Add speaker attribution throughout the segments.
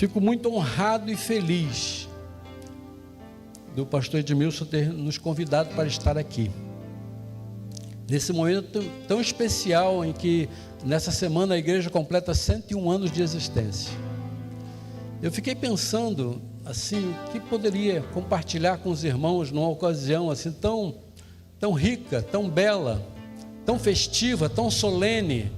Speaker 1: Fico muito honrado e feliz do pastor Edmilson ter nos convidado para estar aqui. Nesse momento tão especial em que, nessa semana, a igreja completa 101 anos de existência. Eu fiquei pensando, assim, o que poderia compartilhar com os irmãos numa ocasião assim tão rica, tão bela, tão festiva, tão solene.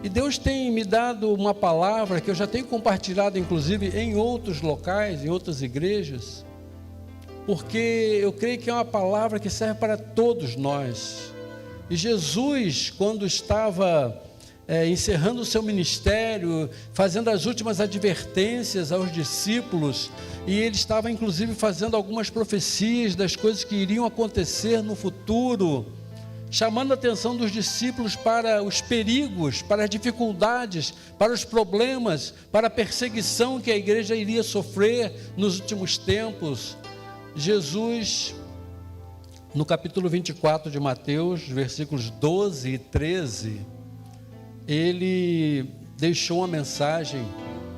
Speaker 1: E Deus tem me dado uma palavra que eu já tenho compartilhado, inclusive, em outros locais, em outras igrejas, porque eu creio que é uma palavra que serve para todos nós. E Jesus, quando estava encerrando o seu ministério, fazendo as últimas advertências aos discípulos, e ele estava inclusive fazendo algumas profecias das coisas que iriam acontecer no futuro, chamando a atenção dos discípulos para os perigos, para as dificuldades, para os problemas, para a perseguição que a igreja iria sofrer nos últimos tempos. Jesus, no capítulo 24 de Mateus, versículos 12 e 13, ele deixou uma mensagem,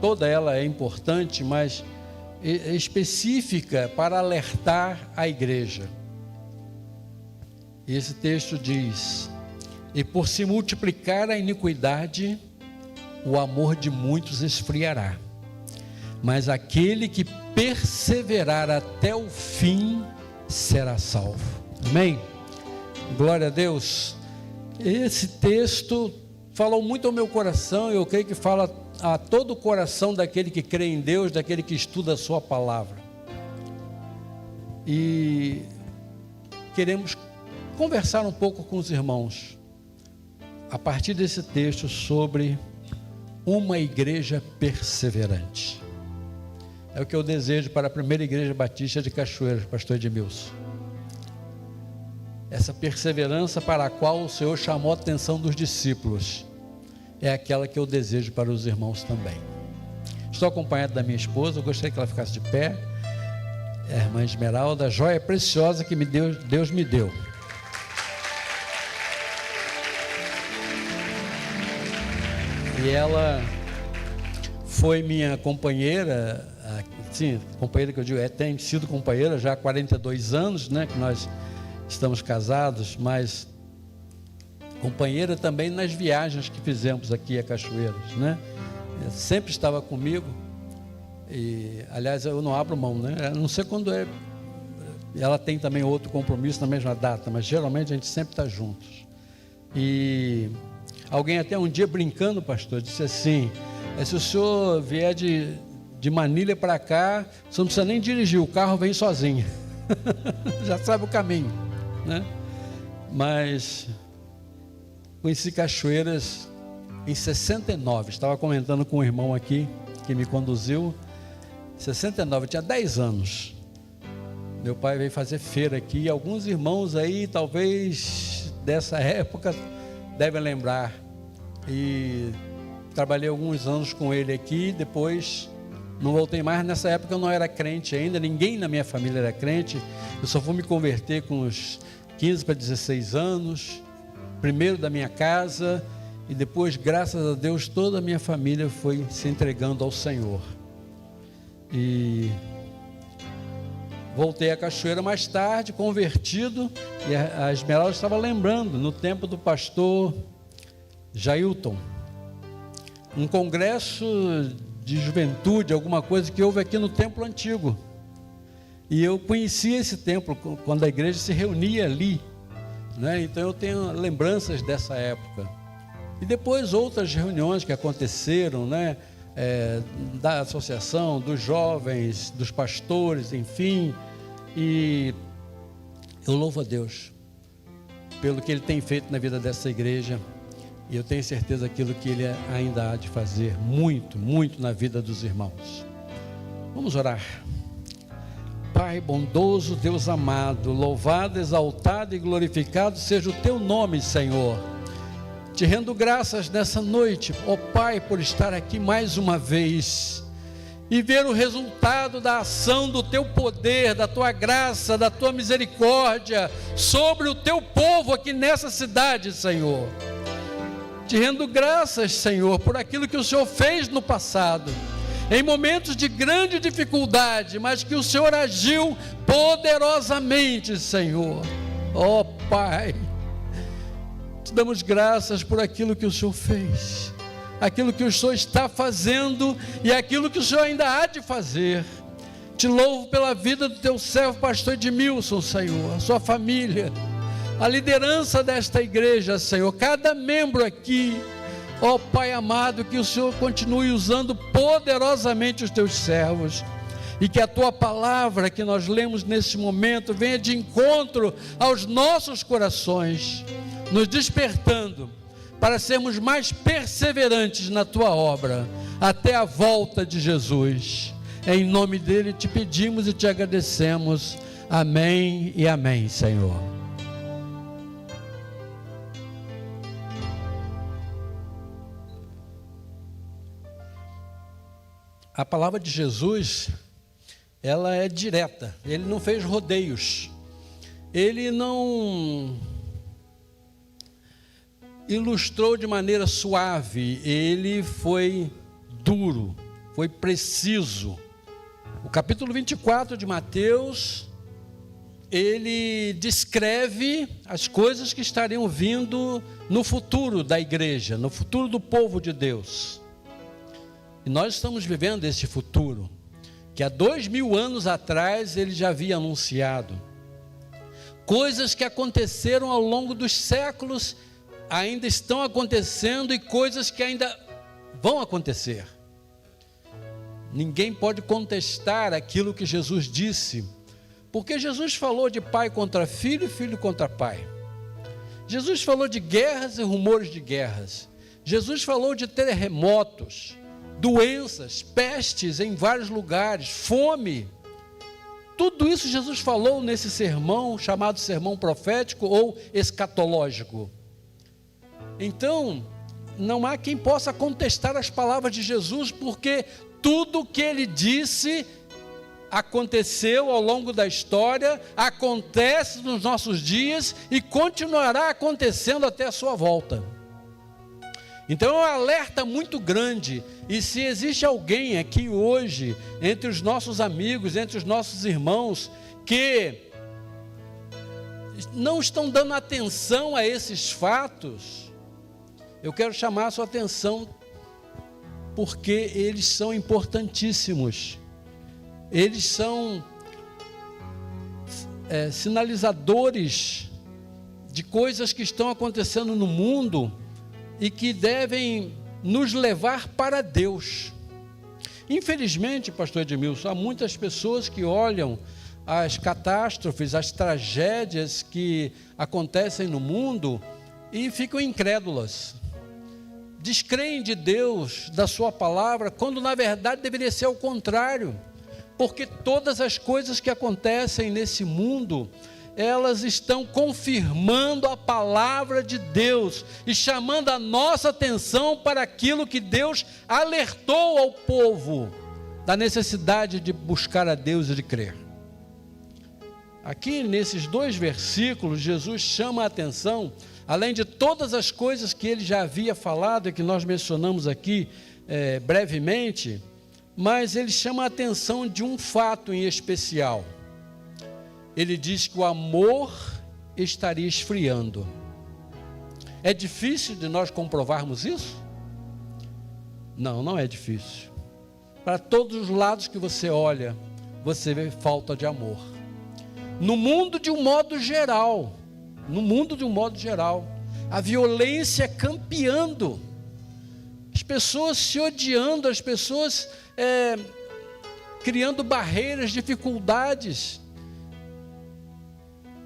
Speaker 1: toda ela é importante, mas específica para alertar a igreja. E esse texto diz: e por se multiplicar a iniquidade, o amor de muitos esfriará, mas aquele que perseverar até o fim será salvo. Amém? Glória a Deus. Esse texto falou muito ao meu coração, e eu creio que fala a todo o coração daquele que crê em Deus, daquele que estuda a sua palavra. E queremos conversar um pouco com os irmãos, a partir desse texto, sobre uma igreja perseverante. É o que eu desejo para a primeira igreja batista de Cachoeiras, pastor Edmilson. Essa perseverança para a qual o Senhor chamou a atenção dos discípulos, é aquela que eu desejo para os irmãos também. Estou acompanhado da minha esposa, eu gostaria que ela ficasse de pé. É a irmã Esmeralda, a joia preciosa que Deus me deu. E ela foi minha companheira, sim, companheira que eu digo, tem sido companheira já há 42 anos, né, que nós estamos casados, mas companheira também nas viagens que fizemos aqui a Cachoeiras, né? Sempre estava comigo, e aliás eu não abro mão, né? Eu não sei quando é, ela tem também outro compromisso na mesma data, mas geralmente a gente sempre está juntos. E alguém até um dia brincando, pastor, disse assim: se o senhor vier de Manilha para cá, você não precisa nem dirigir, o carro vem sozinho. Já sabe o caminho, né? Mas conheci Cachoeiras em 69, estava comentando com um irmão aqui, que me conduziu, 69, eu tinha 10 anos, meu pai veio fazer feira aqui, e alguns irmãos aí, talvez dessa época, devem lembrar, e trabalhei alguns anos com ele aqui, depois não voltei mais. Nessa época eu não era crente ainda, ninguém na minha família era crente, eu só fui me converter com uns 15 para 16 anos, primeiro da minha casa, e depois, graças a Deus, toda a minha família foi se entregando ao Senhor. E voltei a Cachoeira mais tarde, convertido, e a Esmeralda estava lembrando, no tempo do pastor Jailton, um congresso de juventude, alguma coisa que houve aqui no templo antigo, e eu conhecia esse templo quando a igreja se reunia ali, né? Então eu tenho lembranças dessa época, e depois outras reuniões que aconteceram, né? Da associação, dos jovens, dos pastores, enfim, e eu louvo a Deus pelo que Ele tem feito na vida dessa igreja, e eu tenho certeza daquilo que Ele ainda há de fazer muito, muito na vida dos irmãos. Vamos orar. Pai bondoso, Deus amado, louvado, exaltado e glorificado seja o Teu nome, Senhor. Te rendo graças nessa noite, ó Pai, por estar aqui mais uma vez e ver o resultado da ação do Teu poder, da Tua graça, da Tua misericórdia sobre o Teu povo aqui nessa cidade, Senhor. Te rendo graças, Senhor, por aquilo que o Senhor fez no passado em momentos de grande dificuldade, mas que o Senhor agiu poderosamente, Senhor. Ó Pai, te damos graças por aquilo que o Senhor fez, aquilo que o Senhor está fazendo e aquilo que o Senhor ainda há de fazer. Te louvo pela vida do teu servo, pastor Edmilson, Senhor, a sua família, a liderança desta igreja, Senhor, cada membro aqui. Ó Pai amado, que o Senhor continue usando poderosamente os teus servos, e que a tua palavra que nós lemos nesse momento venha de encontro aos nossos corações, nos despertando para sermos mais perseverantes na tua obra, até a volta de Jesus. Em nome dele te pedimos e te agradecemos. Amém e amém, Senhor. A palavra de Jesus, ela é direta. Ele não fez rodeios. Ele não ilustrou de maneira suave. Ele foi duro, foi preciso. O capítulo 24 de Mateus, ele descreve as coisas que estariam vindo no futuro da igreja, no futuro do povo de Deus. E nós estamos vivendo esse futuro, que há 2000 anos atrás ele já havia anunciado. Coisas que aconteceram ao longo dos séculos, ainda estão acontecendo, e coisas que ainda vão acontecer. Ninguém pode contestar aquilo que Jesus disse, porque Jesus falou de pai contra filho e filho contra pai. Jesus falou de guerras e rumores de guerras. Jesus falou de terremotos, doenças, pestes em vários lugares, fome. Tudo isso Jesus falou nesse sermão, chamado sermão profético ou escatológico. Então, não há quem possa contestar as palavras de Jesus, porque tudo o que ele disse aconteceu ao longo da história, acontece nos nossos dias e continuará acontecendo até a sua volta. Então é um alerta muito grande, e se existe alguém aqui hoje, entre os nossos amigos, entre os nossos irmãos, que não estão dando atenção a esses fatos, eu quero chamar a sua atenção, porque eles são importantíssimos, eles são sinalizadores de coisas que estão acontecendo no mundo, e que devem nos levar para Deus. Infelizmente, pastor Edmilson, há muitas pessoas que olham as catástrofes, as tragédias que acontecem no mundo e ficam incrédulas. Descreem de Deus, da sua palavra, quando na verdade deveria ser o contrário. Porque todas as coisas que acontecem nesse mundo, elas estão confirmando a palavra de Deus e chamando a nossa atenção para aquilo que Deus alertou ao povo, da necessidade de buscar a Deus e de crer. Aqui nesses 2 versículos, Jesus chama a atenção, além de todas as coisas que ele já havia falado e que nós mencionamos aqui brevemente, mas ele chama a atenção de um fato em especial. Ele diz que o amor estaria esfriando. É difícil de nós comprovarmos isso? Não, não é difícil. Para todos os lados que você olha, você vê falta de amor. No mundo de um modo geral, a violência campeando, as pessoas se odiando, as pessoas criando barreiras, dificuldades.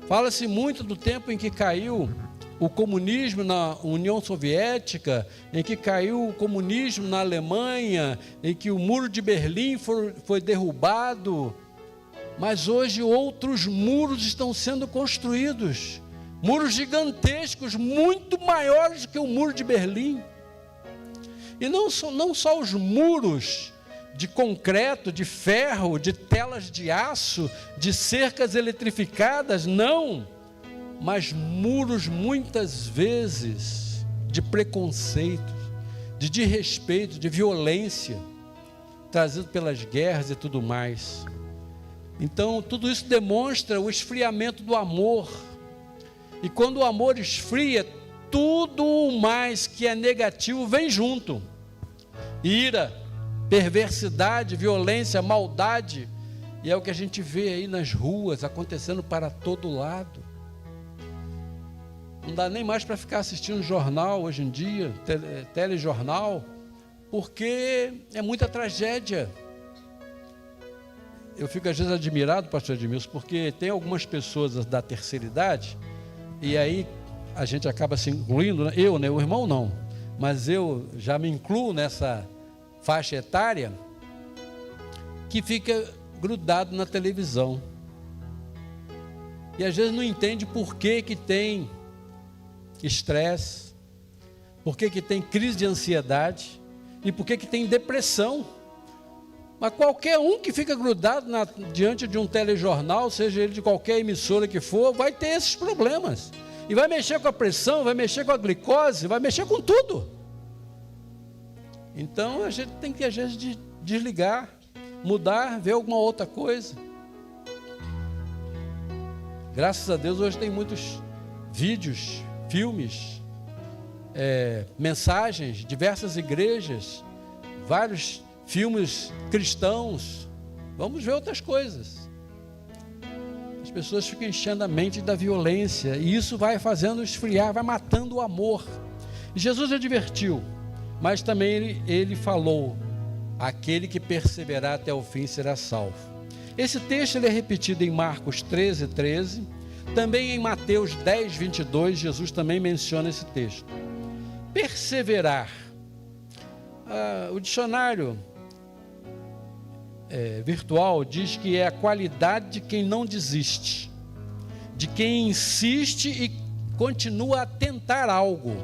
Speaker 1: Fala-se muito do tempo em que caiu o comunismo na União Soviética, em que caiu o comunismo na Alemanha, em que o muro de Berlim foi derrubado. Mas hoje outros muros estão sendo construídos, muros gigantescos, muito maiores que o muro de Berlim. E não só os muros de concreto, de ferro, de telas de aço, de cercas eletrificadas, não, mas muros muitas vezes de preconceito, de desrespeito, de violência. trazido pelas guerras e tudo mais. Então, tudo isso demonstra o esfriamento do amor. E quando o amor esfria, tudo o mais que é negativo vem junto. Ira, perversidade, violência, maldade. E é o que a gente vê aí nas ruas, acontecendo para todo lado. Não dá nem mais para ficar assistindo jornal hoje em dia, telejornal, porque é muita tragédia. Eu fico às vezes admirado, pastor Edmilson, porque tem algumas pessoas da terceira idade, e aí a gente acaba se incluindo, eu, né, o irmão não, mas eu já me incluo nessa faixa etária, que fica grudado na televisão. E às vezes não entende por que tem estresse, por que tem crise de ansiedade e por que tem depressão. Mas qualquer um que fica grudado diante de um telejornal, seja ele de qualquer emissora que for, vai ter esses problemas. E vai mexer com a pressão, vai mexer com a glicose, vai mexer com tudo. Então a gente tem que às vezes desligar, mudar, ver alguma outra coisa. Graças a Deus hoje tem muitos vídeos, filmes, mensagens, diversas igrejas, vários filmes cristãos. Vamos ver outras coisas. As pessoas ficam enchendo a mente da violência, e isso vai fazendo esfriar, vai matando o amor. E Jesus advertiu, mas também ele falou: aquele que perseverar até o fim será salvo. Esse texto ele é repetido em Marcos 13:13, também em Mateus 10:22, Jesus também menciona esse texto. Perseverar. O dicionário virtual diz que é a qualidade de quem não desiste, de quem insiste e continua a tentar algo,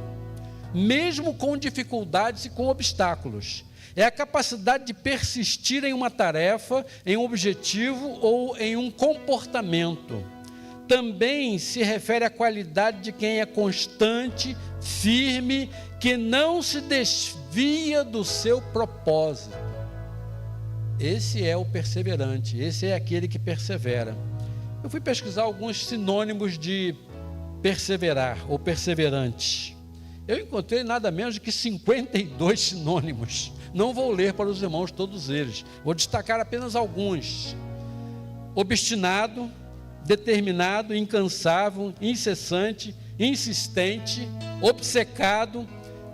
Speaker 1: mesmo com dificuldades e com obstáculos. É a capacidade de persistir em uma tarefa, em um objetivo ou em um comportamento. Também se refere à qualidade de quem é constante, firme, que não se desvia do seu propósito. Esse é o perseverante, esse é aquele que persevera. Eu fui pesquisar alguns sinônimos de perseverar ou perseverante. Eu encontrei nada menos do que 52 sinônimos. Não vou ler para os irmãos todos eles, vou destacar apenas alguns. Obstinado, determinado, incansável, incessante, insistente, obcecado,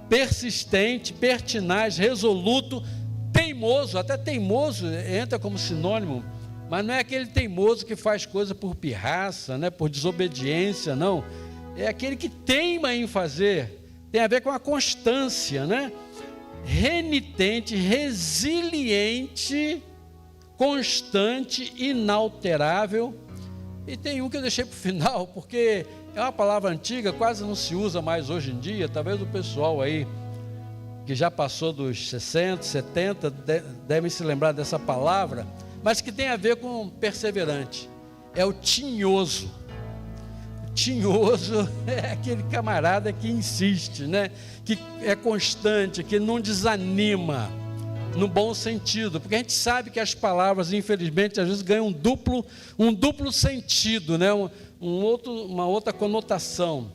Speaker 1: persistente, pertinaz, resoluto, teimoso. Até teimoso entra como sinônimo, mas não é aquele teimoso que faz coisa por pirraça, né, por desobediência, não. É aquele que teima em fazer, tem a ver com a constância, né? Renitente, resiliente, constante, inalterável. E tem um que eu deixei para o final, porque é uma palavra antiga, quase não se usa mais hoje em dia. Talvez o pessoal aí, que já passou dos 60, 70, devem se lembrar dessa palavra, mas que tem a ver com perseverante. É o tinhoso. Tinhoso é aquele camarada que insiste, né? Que é constante, que não desanima, no bom sentido, porque a gente sabe que as palavras, infelizmente, às vezes ganham um duplo sentido, né? Uma outra conotação.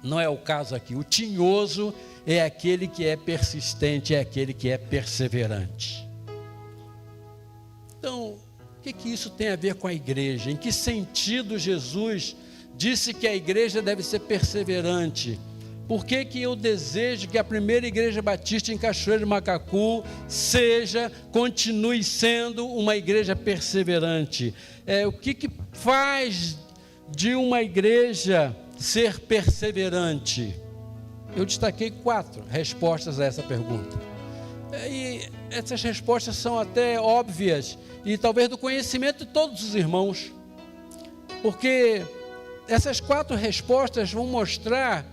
Speaker 1: Não é o caso aqui. O tinhoso é aquele que é persistente, é aquele que é perseverante. Então, o que isso tem a ver com a igreja? Em que sentido Jesus disse que a igreja deve ser perseverante? Por que eu desejo que a primeira igreja batista em Cachoeiro de Macacu continue sendo uma igreja perseverante? O que faz de uma igreja ser perseverante? Eu destaquei 4 respostas a essa pergunta. E essas respostas são até óbvias e talvez do conhecimento de todos os irmãos, porque essas 4 respostas vão mostrar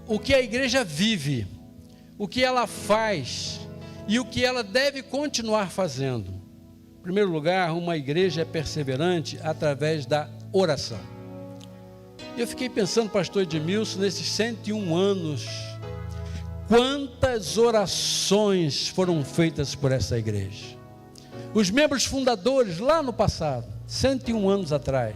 Speaker 1: o que a igreja vive, o que ela faz e o que ela deve continuar fazendo. Em primeiro lugar, uma igreja é perseverante através da oração. Eu fiquei pensando, pastor Edmilson, nesses 101 anos, quantas orações foram feitas por essa igreja. Os membros fundadores lá no passado, 101 anos atrás,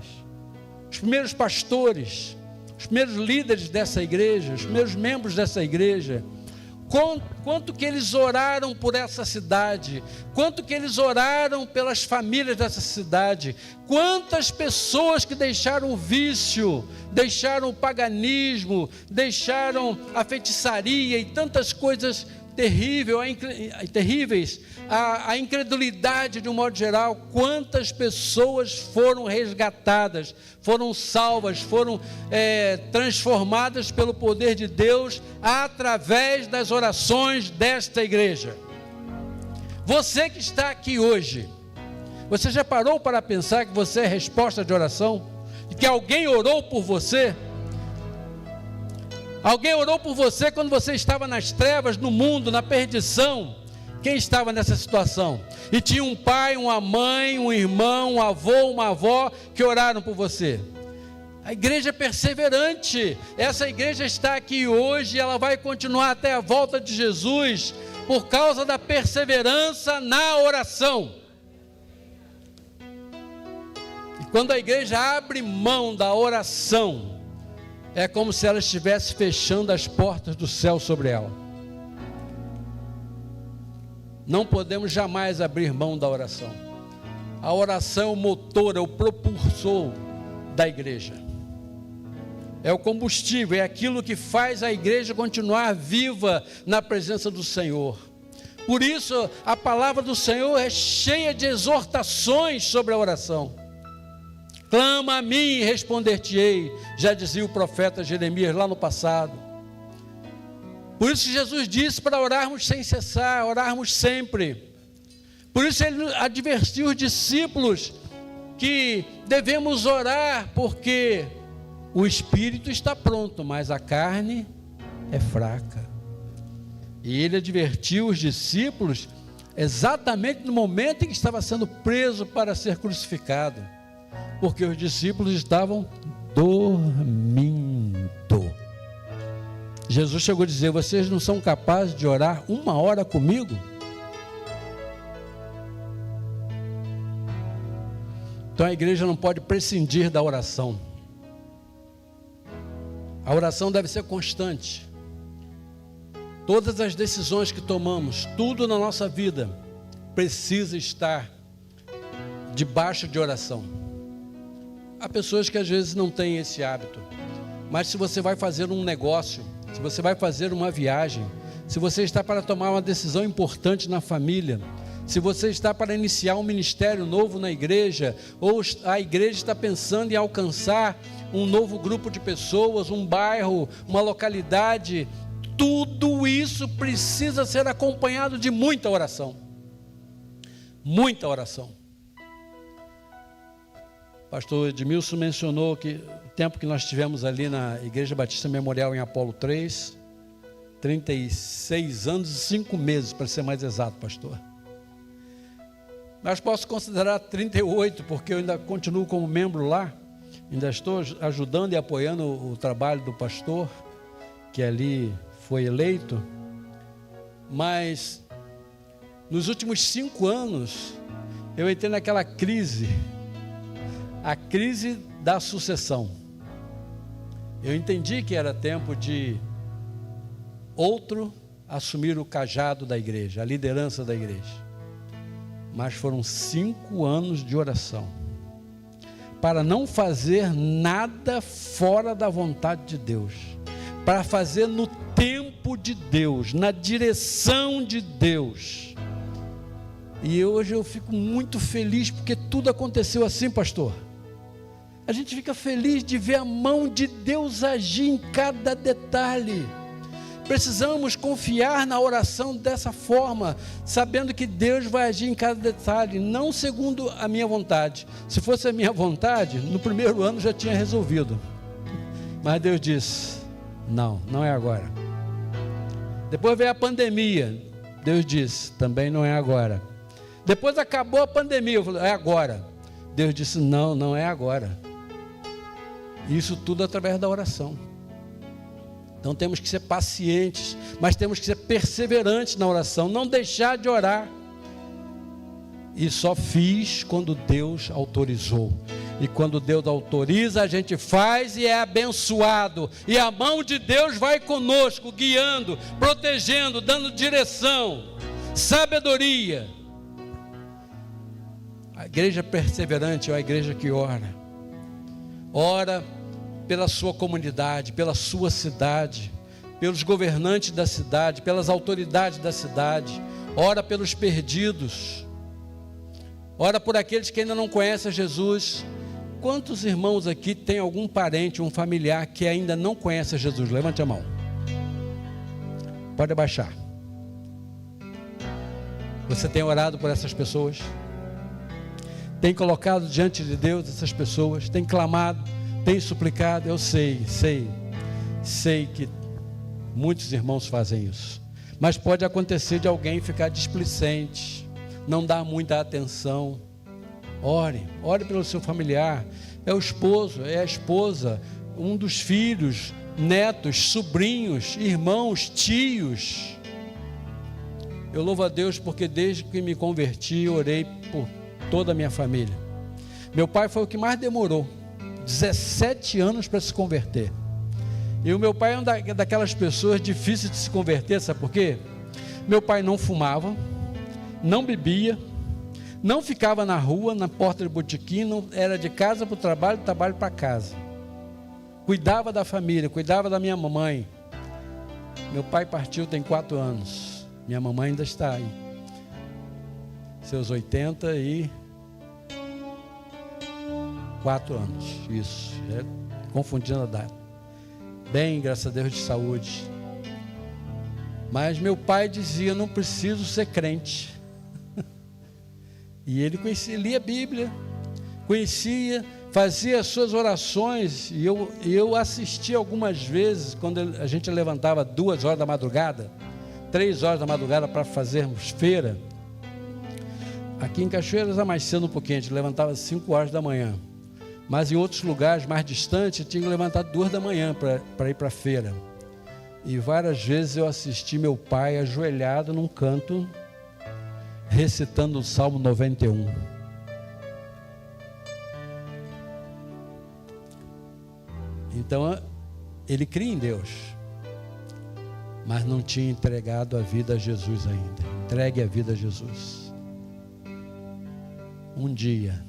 Speaker 1: os primeiros pastores, os primeiros líderes dessa igreja, os primeiros membros dessa igreja, quanto que eles oraram por essa cidade, quanto que eles oraram pelas famílias dessa cidade, quantas pessoas que deixaram o vício, deixaram o paganismo, deixaram a feitiçaria e tantas coisas terríveis, a incredulidade de um modo geral, quantas pessoas foram resgatadas, foram salvas, foram transformadas pelo poder de Deus, através das orações desta igreja. Você que está aqui hoje, você já parou para pensar que você é resposta de oração? E que alguém orou por você? Alguém orou por você quando você estava nas trevas, no mundo, na perdição? Quem estava nessa situação? E tinha um pai, uma mãe, um irmão, um avô, uma avó que oraram por você. A igreja é perseverante. Essa igreja está aqui hoje, ela vai continuar até a volta de Jesus, por causa da perseverança na oração. E quando a igreja abre mão da oração, é como se ela estivesse fechando as portas do céu sobre ela. Não podemos jamais abrir mão da oração. A oração é o motor, é o propulsor da igreja. É o combustível, é aquilo que faz a igreja continuar viva na presença do Senhor. Por isso, a palavra do Senhor é cheia de exortações sobre a oração. Clama a mim e responder-te-ei, já dizia o profeta Jeremias lá no passado. Por isso Jesus disse para orarmos sem cessar, orarmos sempre. Por isso ele advertiu os discípulos que devemos orar, porque o espírito está pronto, mas a carne é fraca. E ele advertiu os discípulos exatamente no momento em que estava sendo preso para ser crucificado, porque os discípulos estavam dormindo. Jesus chegou a dizer: vocês não são capazes de orar 1 hora comigo? Então a igreja não pode prescindir da oração. A oração deve ser constante. Todas as decisões que tomamos, tudo na nossa vida, precisa estar debaixo de oração. Há pessoas que às vezes não têm esse hábito, mas se você vai fazer um negócio, se você vai fazer uma viagem, se você está para tomar uma decisão importante na família, se você está para iniciar um ministério novo na igreja, ou a igreja está pensando em alcançar um novo grupo de pessoas, um bairro, uma localidade, tudo isso precisa ser acompanhado de muita oração. Muita oração. Pastor Edmilson mencionou que o tempo que nós tivemos ali na Igreja Batista Memorial em Apolo 3, 36 anos e 5 meses, para ser mais exato, pastor. Mas posso considerar 38, porque eu ainda continuo como membro lá, ainda estou ajudando e apoiando o trabalho do pastor, que ali foi eleito. Mas nos últimos 5 anos, eu entrei naquela crise, a crise da sucessão. Eu entendi que era tempo de outro assumir o cajado da igreja, a liderança da igreja. Mas foram 5 anos de oração, para não fazer nada fora da vontade de Deus, para fazer no tempo de Deus, na direção de Deus. E hoje eu fico muito feliz, porque tudo aconteceu assim, pastor. A gente fica feliz de ver a mão de Deus agir em cada detalhe. Precisamos confiar na oração dessa forma, sabendo que Deus vai agir em cada detalhe, não segundo a minha vontade. Se fosse a minha vontade, no primeiro ano já tinha resolvido. Mas Deus disse: não, não é agora. Depois veio a pandemia. Deus disse: também não é agora. Depois acabou a pandemia. Eu falei: é agora. Deus disse: não, não é agora. Isso tudo através da oração. Então temos que ser pacientes, mas temos que ser perseverantes na oração, não deixar de orar. E só fiz quando Deus autorizou. E quando Deus autoriza, a gente faz e é abençoado. E a mão de Deus vai conosco, guiando, protegendo, dando direção, sabedoria. A igreja perseverante é a igreja que ora. Ora pela sua comunidade, pela sua cidade, pelos governantes da cidade, pelas autoridades da cidade. Ora pelos perdidos. Ora por aqueles que ainda não conhecem Jesus. Quantos irmãos aqui têm algum parente, um familiar que ainda não conhece Jesus? Levante a mão. Pode abaixar. Você tem orado por essas pessoas? Tem colocado diante de Deus essas pessoas? Tem clamado? Tem suplicado? Eu sei que muitos irmãos fazem isso. Mas pode acontecer de alguém ficar displicente, não dar muita atenção. Ore pelo seu familiar. É o esposo, é a esposa, um dos filhos, netos, sobrinhos, irmãos, tios. Eu louvo a Deus porque desde que me converti, orei por toda a minha família. Meu pai foi o que mais demorou, 17 anos para se converter. E o meu pai é uma daquelas pessoas difíceis de se converter, sabe por quê? Meu pai não fumava, não bebia, não ficava na rua, na porta de botequim, não, era de casa para o trabalho, do trabalho para casa. Cuidava da família, cuidava da minha mamãe. Meu pai partiu tem 4 anos, minha mamãe ainda está aí, seus 84 anos, isso, confundindo a data. Bem, graças a Deus, de saúde. Mas meu pai dizia, não preciso ser crente. E ele conhecia, lia a Bíblia, conhecia, fazia as suas orações. E eu assisti algumas vezes, quando a gente levantava 2 horas da madrugada, 3 horas da madrugada para fazermos feira. Aqui em Cachoeiras é mais cedo um pouquinho, a gente levantava 5 horas da manhã. Mas em outros lugares mais distantes, tinha que levantar 2 da manhã para ir para a feira. E várias vezes eu assisti meu pai ajoelhado num canto, recitando o Salmo 91. Então, ele cria em Deus, mas não tinha entregado a vida a Jesus ainda. Entregue a vida a Jesus. Um dia,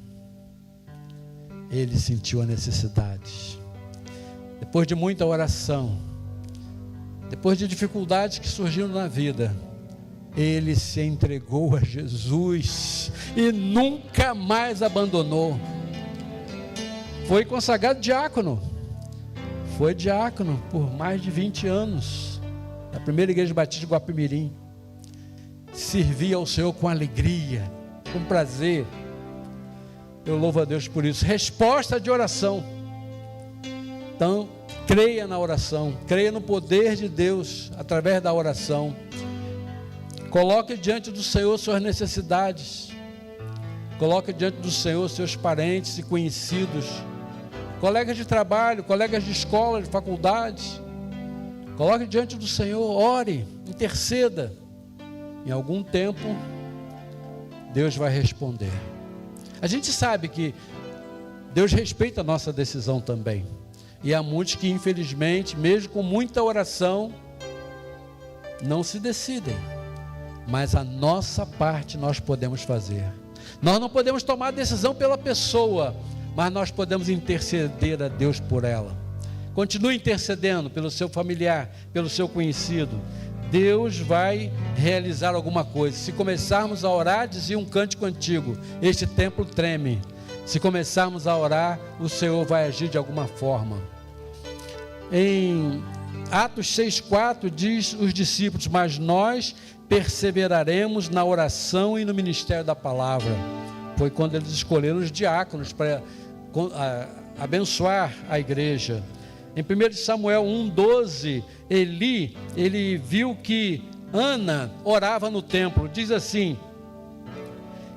Speaker 1: ele sentiu a necessidade. Depois de muita oração, depois de dificuldades que surgiram na vida, ele se entregou a Jesus e nunca mais abandonou. Foi consagrado diácono. Foi diácono por mais de 20 anos, na primeira igreja batista de Guapimirim. Servia ao Senhor com alegria, com prazer. Eu louvo a Deus por isso. Resposta de oração. Então, creia na oração, creia no poder de Deus através da oração. Coloque diante do Senhor suas necessidades. Coloque diante do Senhor seus parentes e conhecidos, colegas de trabalho, colegas de escola, de faculdade. Coloque diante do Senhor, ore, interceda. Em algum tempo, Deus vai responder. A gente sabe que Deus respeita a nossa decisão também. E há muitos que, infelizmente, mesmo com muita oração, não se decidem. Mas a nossa parte nós podemos fazer. Nós não podemos tomar a decisão pela pessoa, mas nós podemos interceder a Deus por ela. Continue intercedendo pelo seu familiar, pelo seu conhecido. Deus vai realizar alguma coisa. Se começarmos a orar, dizia um cântico antigo, este templo treme. Se começarmos a orar, o Senhor vai agir de alguma forma. Em Atos 6,4 diz os discípulos, mas nós perseveraremos na oração e no ministério da palavra. Foi quando eles escolheram os diáconos para abençoar a igreja. Em 1 Samuel 1,12, ele viu que Ana orava no templo. Diz assim: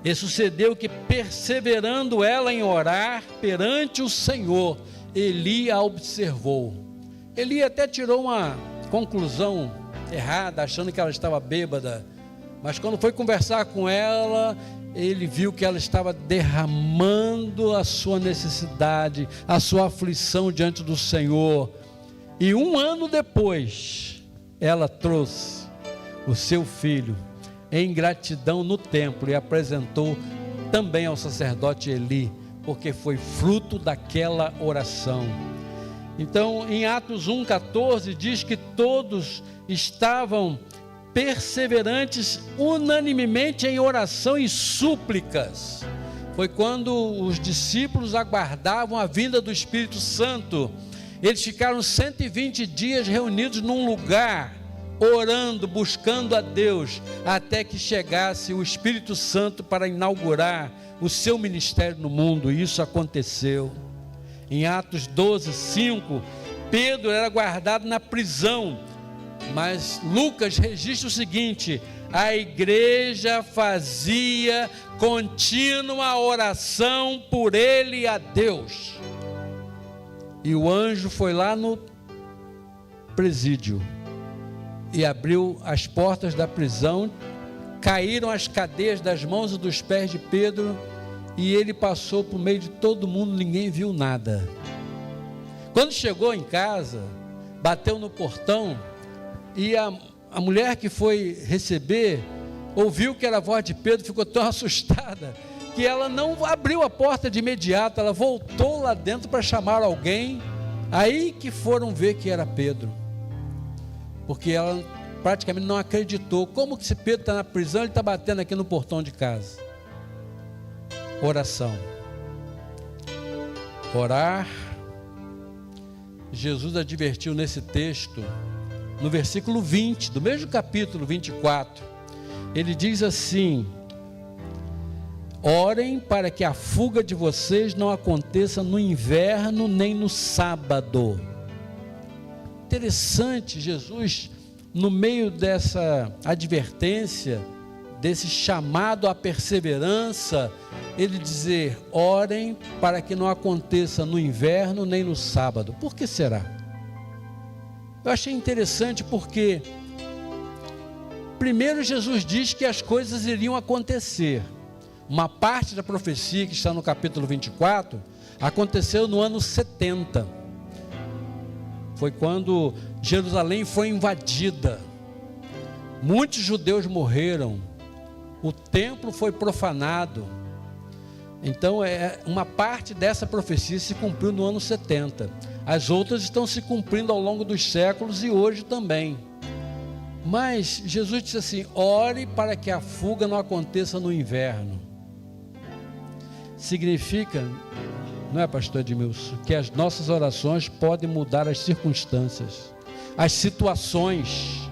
Speaker 1: e sucedeu que, perseverando ela em orar perante o Senhor, Eli a observou. Eli até tirou uma conclusão errada, achando que ela estava bêbada, mas quando foi conversar com ela, ele viu que ela estava derramando a sua necessidade, a sua aflição diante do Senhor. E 1 ano depois, ela trouxe o seu filho em gratidão no templo e apresentou também ao sacerdote Eli, porque foi fruto daquela oração. Então, em Atos 1,14 diz que todos estavam perseverantes unanimemente em oração e súplicas. Foi quando os discípulos aguardavam a vinda do Espírito Santo. Eles ficaram 120 dias reunidos num lugar, orando, buscando a Deus, até que chegasse o Espírito Santo para inaugurar o seu ministério no mundo. E isso aconteceu. Em Atos 12:5, Pedro era guardado na prisão, mas Lucas registra o seguinte: a igreja fazia contínua oração por ele a Deus. E o anjo foi lá no presídio e abriu as portas da prisão, caíram as cadeias das mãos e dos pés de Pedro, e ele passou por meio de todo mundo, ninguém viu nada. Quando chegou em casa, bateu no portão, e a mulher que foi receber, ouviu que era a voz de Pedro, ficou tão assustada, que ela não abriu a porta de imediato, ela voltou lá dentro para chamar alguém, aí que foram ver que era Pedro, porque ela praticamente não acreditou. Como que se Pedro está na prisão, ele está batendo aqui no portão de casa? Oração. Orar. Jesus advertiu nesse texto, no versículo 20, do mesmo capítulo 24, ele diz assim: orem para que a fuga de vocês não aconteça no inverno nem no sábado. Interessante, Jesus, no meio dessa advertência, desse chamado à perseverança, ele dizer: orem para que não aconteça no inverno nem no sábado. Por que será? Eu achei interessante porque primeiro Jesus diz que as coisas iriam acontecer. Uma parte da profecia que está no capítulo 24 aconteceu no ano 70. Foi quando Jerusalém foi invadida, muitos judeus morreram, o templo foi profanado. Então uma parte dessa profecia se cumpriu no ano 70, as outras estão se cumprindo ao longo dos séculos e hoje também. Mas Jesus disse assim: ore para que a fuga não aconteça no inverno. Significa, não é, pastor Edmilson, que as nossas orações podem mudar as circunstâncias, as situações.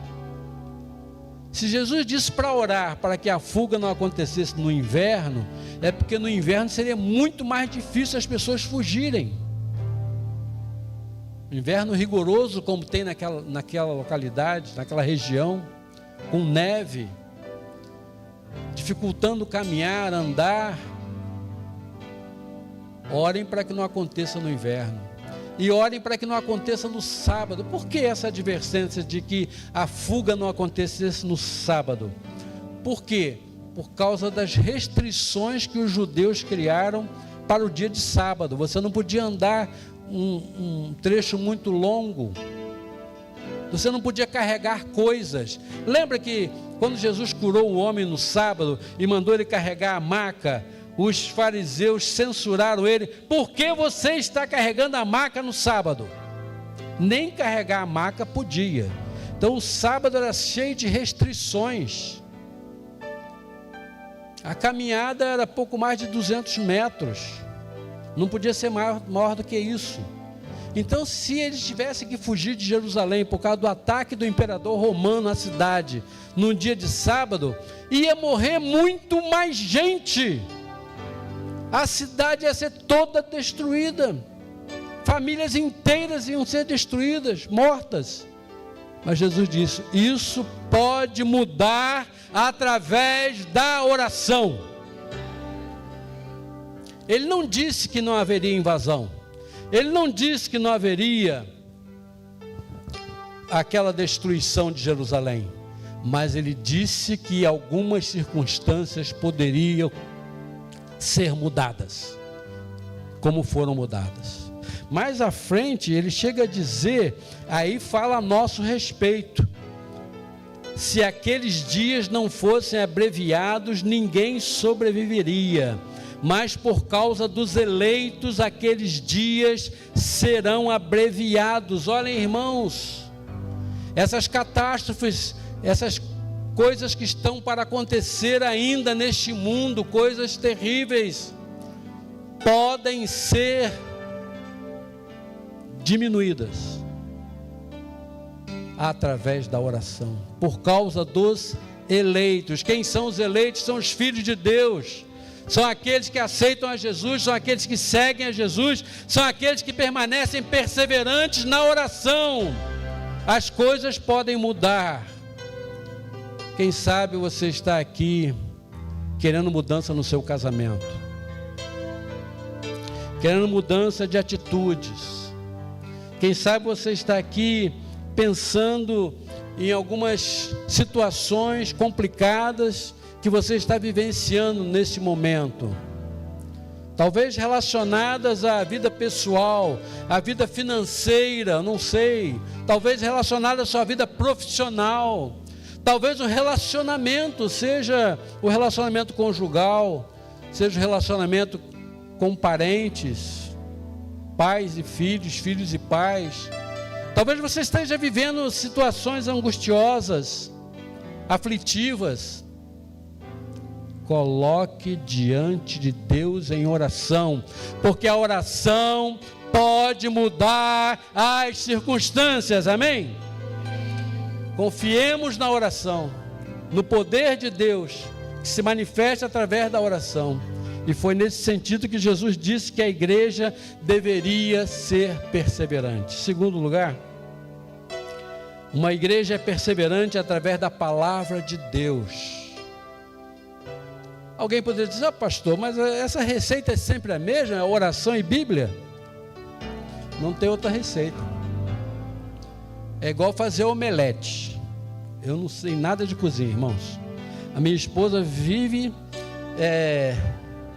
Speaker 1: Se Jesus disse para orar para que a fuga não acontecesse no inverno, é porque no inverno seria muito mais difícil as pessoas fugirem. Inverno rigoroso, como tem naquela localidade, naquela região, com neve, dificultando caminhar, andar. Orem para que não aconteça no inverno. E orem para que não aconteça no sábado. Por que essa advertência de que a fuga não acontecesse no sábado? Por quê? Por causa das restrições que os judeus criaram para o dia de sábado. Você não podia andar um trecho muito longo. Você não podia carregar coisas. Lembra que quando Jesus curou o homem no sábado e mandou ele carregar a maca, os fariseus censuraram ele: por que você está carregando a maca no sábado? Nem carregar a maca podia. Então o sábado era cheio de restrições. A caminhada era pouco mais de 200 metros. Não podia ser maior do que isso. Então, se eles tivessem que fugir de Jerusalém por causa do ataque do imperador romano à cidade, num dia de sábado, ia morrer muito mais gente. A cidade ia ser toda destruída, famílias inteiras iam ser destruídas, mortas. Mas Jesus disse: isso pode mudar através da oração. Ele não disse que não haveria invasão, ele não disse que não haveria aquela destruição de Jerusalém, mas ele disse que algumas circunstâncias poderiam ser mudadas, como foram mudadas. Mais à frente ele chega a dizer, aí fala a nosso respeito: se aqueles dias não fossem abreviados, ninguém sobreviveria, mas por causa dos eleitos, aqueles dias serão abreviados. Olhem, irmãos, essas catástrofes, essas coisas que estão para acontecer ainda neste mundo, coisas terríveis, podem ser diminuídas através da oração, por causa dos eleitos. Quem são os eleitos? São os filhos de Deus, são aqueles que aceitam a Jesus, são aqueles que seguem a Jesus, são aqueles que permanecem perseverantes na oração. As coisas podem mudar. Quem sabe você está aqui querendo mudança no seu casamento, querendo mudança de atitudes. Quem sabe você está aqui pensando em algumas situações complicadas que você está vivenciando nesse momento, talvez relacionadas à vida pessoal, à vida financeira, não sei, talvez relacionadas à sua vida profissional, talvez o relacionamento, seja o relacionamento conjugal, seja o relacionamento com parentes, pais e filhos, filhos e pais. Talvez você esteja vivendo situações angustiosas, aflitivas. Coloque diante de Deus em oração, porque a oração pode mudar as circunstâncias, amém? Confiemos na oração, no poder de Deus, que se manifesta através da oração. E foi nesse sentido que Jesus disse que a igreja deveria ser perseverante. Segundo lugar, uma igreja é perseverante através da palavra de Deus. Alguém poderia dizer: pastor, mas essa receita é sempre a mesma, oração e Bíblia? Não tem outra receita. É igual fazer omelete. Eu não sei nada de cozinha, irmãos. A minha esposa vive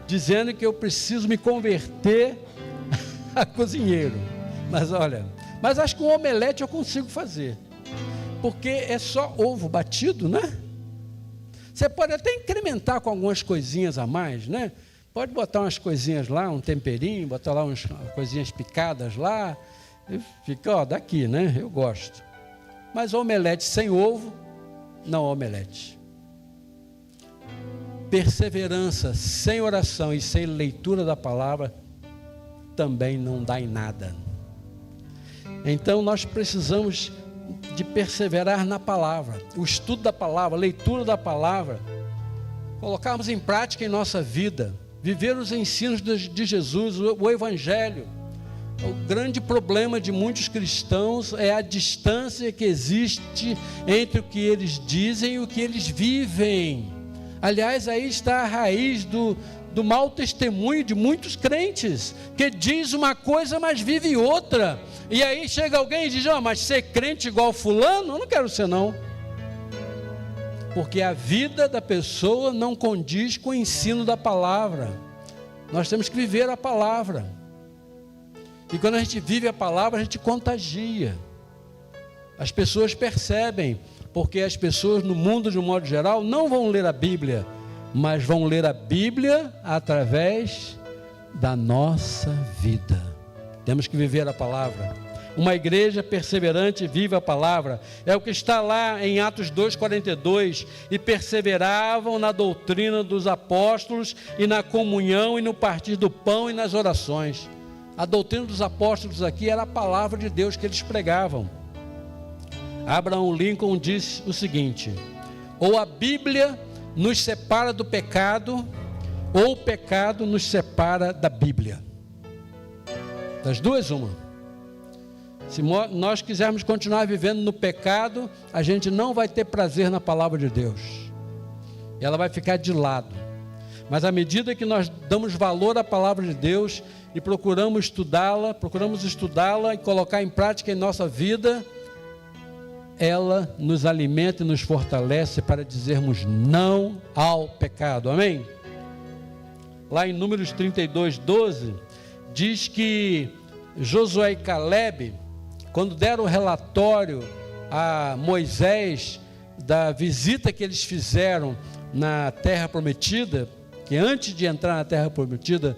Speaker 1: dizendo que eu preciso me converter a cozinheiro. Mas olha, acho que um omelete eu consigo fazer, porque é só ovo batido, né? Você pode até incrementar com algumas coisinhas a mais, né? Pode botar umas coisinhas lá, um temperinho, botar lá umas coisinhas picadas lá, e fica, ó, daqui, né? Eu gosto. Mas omelete sem ovo, não omelete. Perseverança sem oração e sem leitura da palavra também não dá em nada. Então nós precisamos de perseverar na palavra, o estudo da palavra, a leitura da palavra, colocarmos em prática em nossa vida, viver os ensinos de Jesus, o Evangelho. O grande problema de muitos cristãos é a distância que existe entre o que eles dizem e o que eles vivem. Aliás, aí está a raiz do mau testemunho de muitos crentes, que diz uma coisa, mas vive outra. E aí chega alguém e diz: mas ser crente igual fulano? Eu não quero ser, não. Porque a vida da pessoa não condiz com o ensino da palavra. Nós temos que viver a palavra. E quando a gente vive a palavra, a gente contagia. As pessoas percebem, porque as pessoas no mundo de um modo geral não vão ler a Bíblia, mas vão ler a Bíblia através da nossa vida. Temos que viver a palavra. Uma igreja perseverante vive a palavra. É o que está lá em Atos 2,42. E perseveravam na doutrina dos apóstolos, e na comunhão, e no partir do pão, e nas orações. A doutrina dos apóstolos aqui era a palavra de Deus que eles pregavam. Abraham Lincoln disse o seguinte: ou a Bíblia nos separa do pecado, ou o pecado nos separa da Bíblia. Das duas, uma. Se nós quisermos continuar vivendo no pecado, a gente não vai ter prazer na palavra de Deus. Ela vai ficar de lado. Mas à medida que nós damos valor à palavra de Deus e procuramos estudá-la e colocar em prática em nossa vida, ela nos alimenta e nos fortalece para dizermos não ao pecado. Amém? Lá em Números 32, 12, diz que Josué e Caleb, quando deram o relatório a Moisés da visita que eles fizeram na terra prometida, que antes de entrar na terra prometida,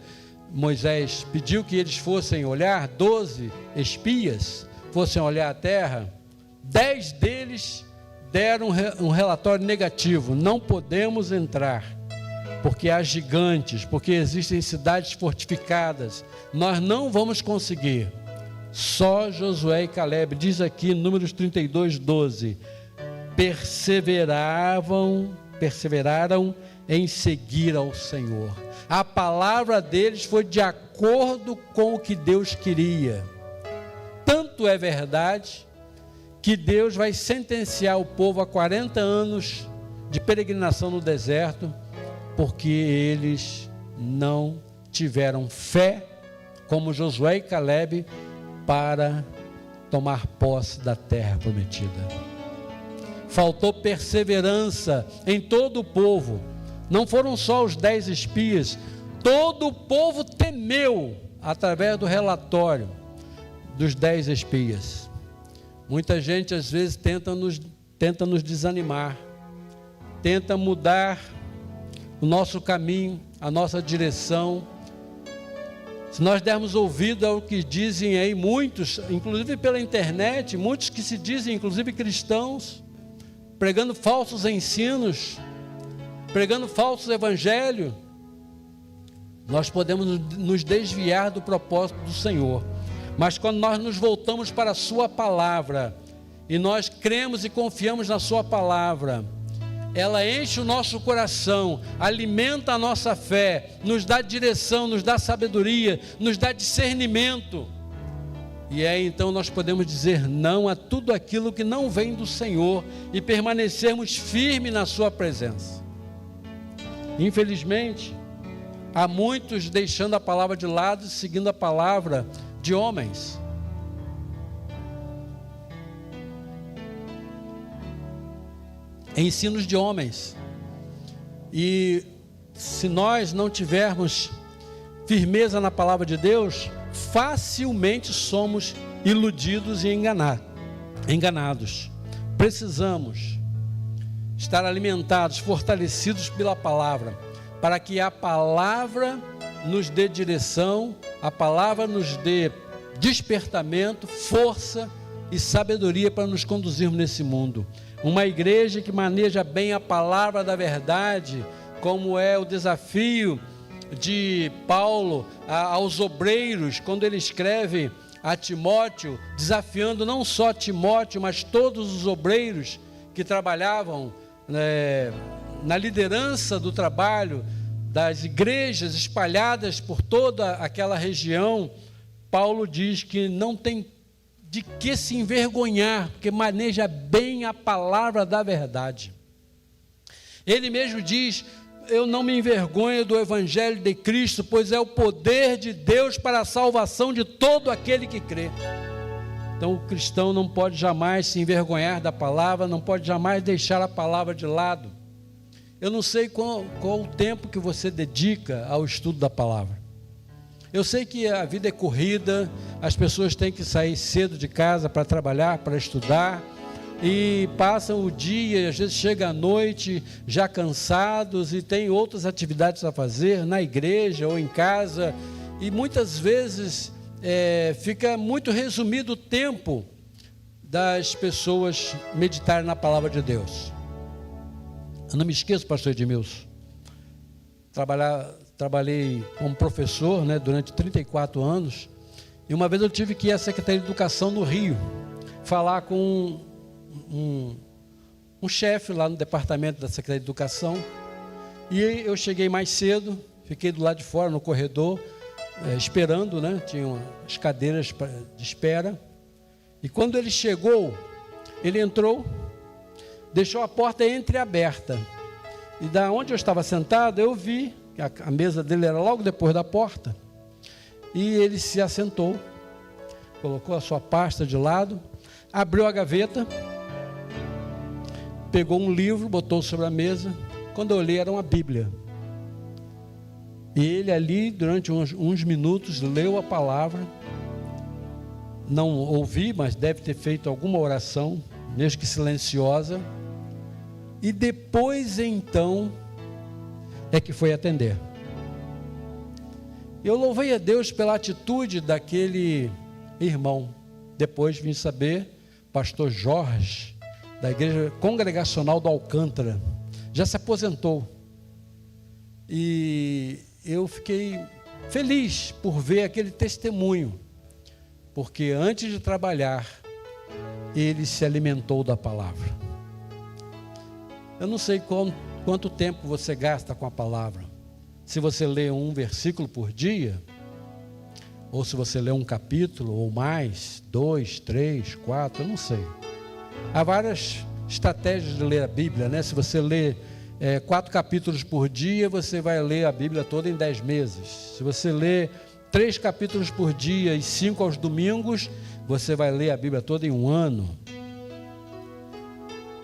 Speaker 1: Moisés pediu que eles fossem olhar, 12 espias fossem olhar a terra, 10 deles deram um relatório negativo: não podemos entrar, porque há gigantes, porque existem cidades fortificadas, nós não vamos conseguir. Só Josué e Caleb, diz aqui em Números 32, 12, perseveraram em seguir ao Senhor. A palavra deles foi de acordo com o que Deus queria. Tanto é verdade que Deus vai sentenciar o povo a 40 anos de peregrinação no deserto, porque eles não tiveram fé, como Josué e Caleb, para tomar posse da terra prometida. Faltou perseverança em todo o povo. Não foram só os 10 espias, todo o povo temeu através do relatório dos 10 espias. Muita gente às vezes tenta nos desanimar, tenta mudar o nosso caminho, a nossa direção. Se nós dermos ouvido ao que dizem aí muitos, inclusive pela internet, muitos que se dizem inclusive cristãos, pregando falsos ensinos, pregando falsos evangelhos, nós podemos nos desviar do propósito do Senhor. Mas quando nós nos voltamos para a sua palavra, e nós cremos e confiamos na sua palavra, ela enche o nosso coração, alimenta a nossa fé, nos dá direção, nos dá sabedoria, nos dá discernimento. E aí então nós podemos dizer não a tudo aquilo que não vem do Senhor e permanecermos firmes na sua presença. Infelizmente, há muitos deixando a palavra de lado e seguindo a palavra de homens. Ensinos de homens. E se nós não tivermos firmeza na palavra de Deus, facilmente somos iludidos e enganados. Precisamos estar alimentados, fortalecidos pela palavra, para que a palavra nos dê direção, a palavra nos dê despertamento, força e sabedoria para nos conduzirmos nesse mundo. Uma igreja que maneja bem a palavra da verdade, como é o desafio de Paulo aos obreiros, quando ele escreve a Timóteo, desafiando não só Timóteo, mas todos os obreiros que trabalhavam na liderança do trabalho das igrejas espalhadas por toda aquela região. Paulo diz que não tem de que se envergonhar, porque maneja bem a palavra da verdade. Ele mesmo diz: eu não me envergonho do evangelho de Cristo, pois é o poder de Deus para a salvação de todo aquele que crê. Então o cristão não pode jamais se envergonhar da palavra, não pode jamais deixar a palavra de lado. Eu não sei qual o tempo que você dedica ao estudo da palavra. Eu sei que a vida é corrida, as pessoas têm que sair cedo de casa para trabalhar, para estudar, e passam o dia, às vezes chega à noite já cansados e tem outras atividades a fazer na igreja ou em casa, e muitas vezes fica muito resumido o tempo das pessoas meditarem na palavra de Deus. Eu não me esqueço, pastor Edmilson, trabalhei como professor, durante 34 anos, e uma vez eu tive que ir à Secretaria de Educação no Rio, falar com um chefe lá no departamento da Secretaria de Educação, e eu cheguei mais cedo, fiquei do lado de fora no corredor, esperando, tinha as cadeiras de espera, e quando ele chegou, ele entrou, deixou a porta entreaberta, e da onde eu estava sentado, eu vi que a mesa dele era logo depois da porta, e ele se assentou, colocou a sua pasta de lado, abriu a gaveta pegou um livro, botou sobre a mesa. Quando eu olhei, era uma Bíblia. E ele ali, durante uns minutos, leu a palavra. Não ouvi, mas deve ter feito alguma oração, mesmo que silenciosa. E depois, então, é que foi atender. Eu louvei a Deus pela atitude daquele irmão. Depois vim saber, pastor Jorge, da Igreja Congregacional do Alcântara, já se aposentou. E eu fiquei feliz por ver aquele testemunho, porque antes de trabalhar, ele se alimentou da palavra. Eu não sei quanto tempo você gasta com a palavra. Se você lê um versículo por dia, ou se você lê um capítulo ou mais, 2, 3, 4, eu não sei. Há várias estratégias de ler a Bíblia, né? Se você lê 4 capítulos por dia, você vai ler a Bíblia toda em 10 meses. Se você lê 3 capítulos por dia e 5 aos domingos, você vai ler a Bíblia toda em um ano.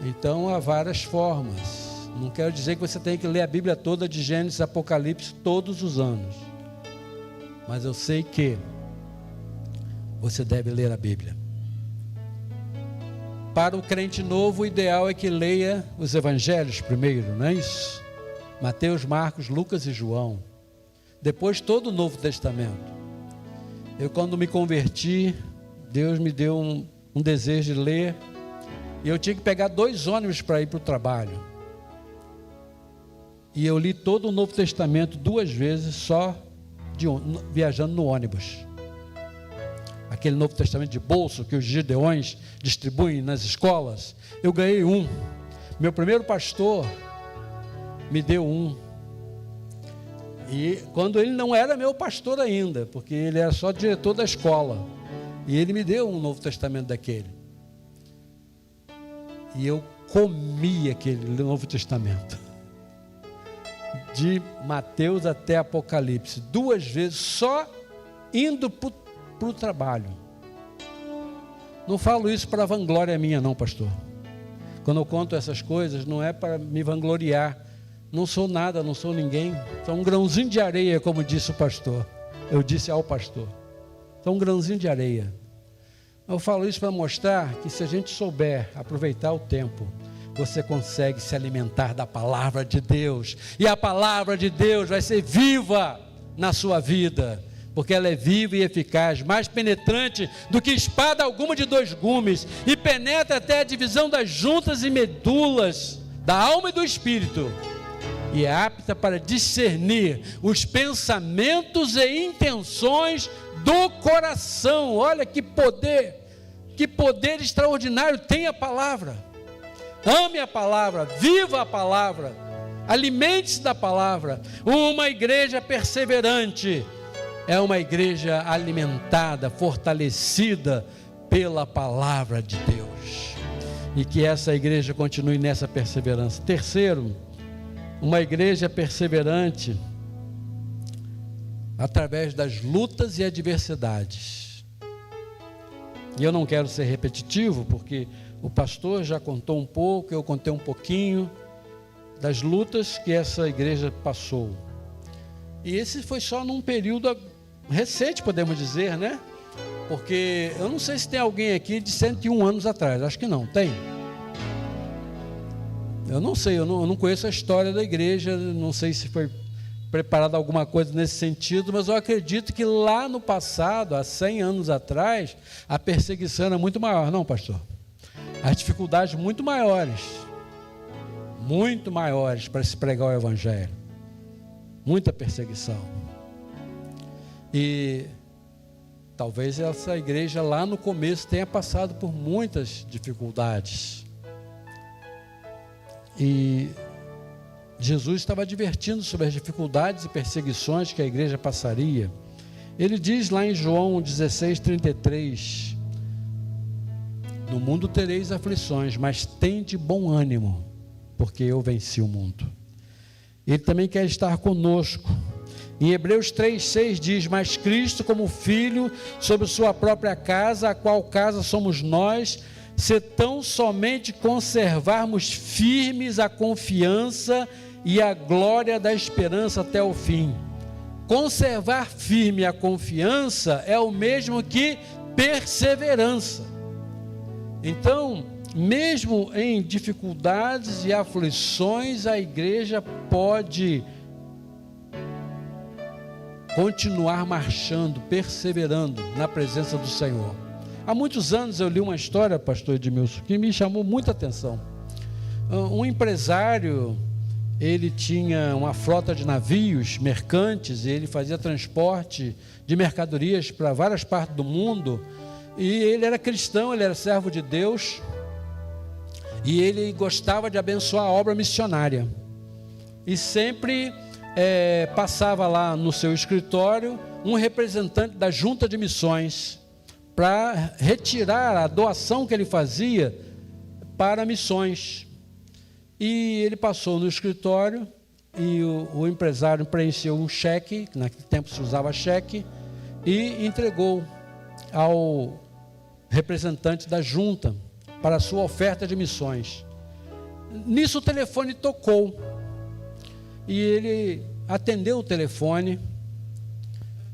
Speaker 1: Então há várias formas. Não quero dizer que você tem que ler a Bíblia toda de Gênesis a Apocalipse todos os anos. Mas eu sei que você deve ler a Bíblia. Para o crente novo, o ideal é que leia os evangelhos primeiro, não é isso? Mateus, Marcos, Lucas e João. Depois todo o Novo Testamento. Eu, quando me converti, Deus me deu um desejo de ler. E eu tinha que pegar 2 ônibus para ir para o trabalho. E eu li todo o Novo Testamento 2 vezes só viajando no ônibus. Aquele Novo Testamento de bolso que os gideões distribuem nas escolas. Eu ganhei um. Meu primeiro pastor me deu um. E quando ele não era meu pastor ainda, porque ele era só diretor da escola. E ele me deu um Novo Testamento daquele. E eu comi aquele Novo Testamento. De Mateus até Apocalipse, 2 vezes, só indo para o trabalho. Não falo isso para vanglória minha não, pastor. Quando eu conto essas coisas, não é para me vangloriar. Não sou nada, não sou ninguém. Sou um grãozinho de areia, como disse o pastor. Eu disse ao pastor. Sou um grãozinho de areia. Eu falo isso para mostrar que se a gente souber aproveitar o tempo, você consegue se alimentar da palavra de Deus. E a palavra de Deus vai ser viva na sua vida. Porque ela é viva e eficaz, mais penetrante do que espada alguma de 2 gumes. E penetra até a divisão das juntas e medulas, da alma e do espírito. E é apta para discernir os pensamentos e intenções do coração. Olha que poder extraordinário tem a palavra. Ame a palavra, viva a palavra, alimente-se da palavra. Uma igreja perseverante é uma igreja alimentada, fortalecida pela palavra de Deus. E que essa igreja continue nessa perseverança. Terceiro, uma igreja perseverante através das lutas e adversidades. E eu não quero ser repetitivo, porque o pastor já contou um pouco, eu contei um pouquinho das lutas que essa igreja passou. E esse foi só num período recente, podemos dizer, né? Porque eu não sei se tem alguém aqui de 101 anos atrás, acho que não, tem? Eu não sei, eu não conheço a história da igreja, não sei se foi preparada alguma coisa nesse sentido, mas eu acredito que lá no passado, há 100 anos atrás, a perseguição era muito maior, não, pastor? As dificuldades muito maiores para se pregar o evangelho, muita perseguição. E talvez essa igreja lá no começo tenha passado por muitas dificuldades. E Jesus estava advertindo sobre as dificuldades e perseguições que a igreja passaria. Ele diz lá em João 16:33: no mundo tereis aflições, mas tende bom ânimo, porque eu venci o mundo. Ele também quer estar conosco. Em Hebreus 3:6 diz: mas Cristo como filho sobre sua própria casa, a qual casa somos nós, se tão somente conservarmos firmes a confiança e a glória da esperança até o fim. Conservar firme a confiança é o mesmo que perseverança. Então, mesmo em dificuldades e aflições, a igreja pode continuar marchando, perseverando na presença do Senhor. Há muitos anos eu li uma história, pastor Edmilson, que me chamou muita atenção. Um empresário, ele tinha uma frota de navios mercantes, e ele fazia transporte de mercadorias para várias partes do mundo, e ele era cristão, ele era servo de Deus, e ele gostava de abençoar a obra missionária, e sempre passava lá no seu escritório um representante da junta de missões para retirar a doação que ele fazia para missões. E ele passou no escritório e o empresário preencheu um cheque, naquele tempo se usava cheque, e entregou ao representante da junta para a sua oferta de missões. Nisso o telefone tocou e ele atendeu o telefone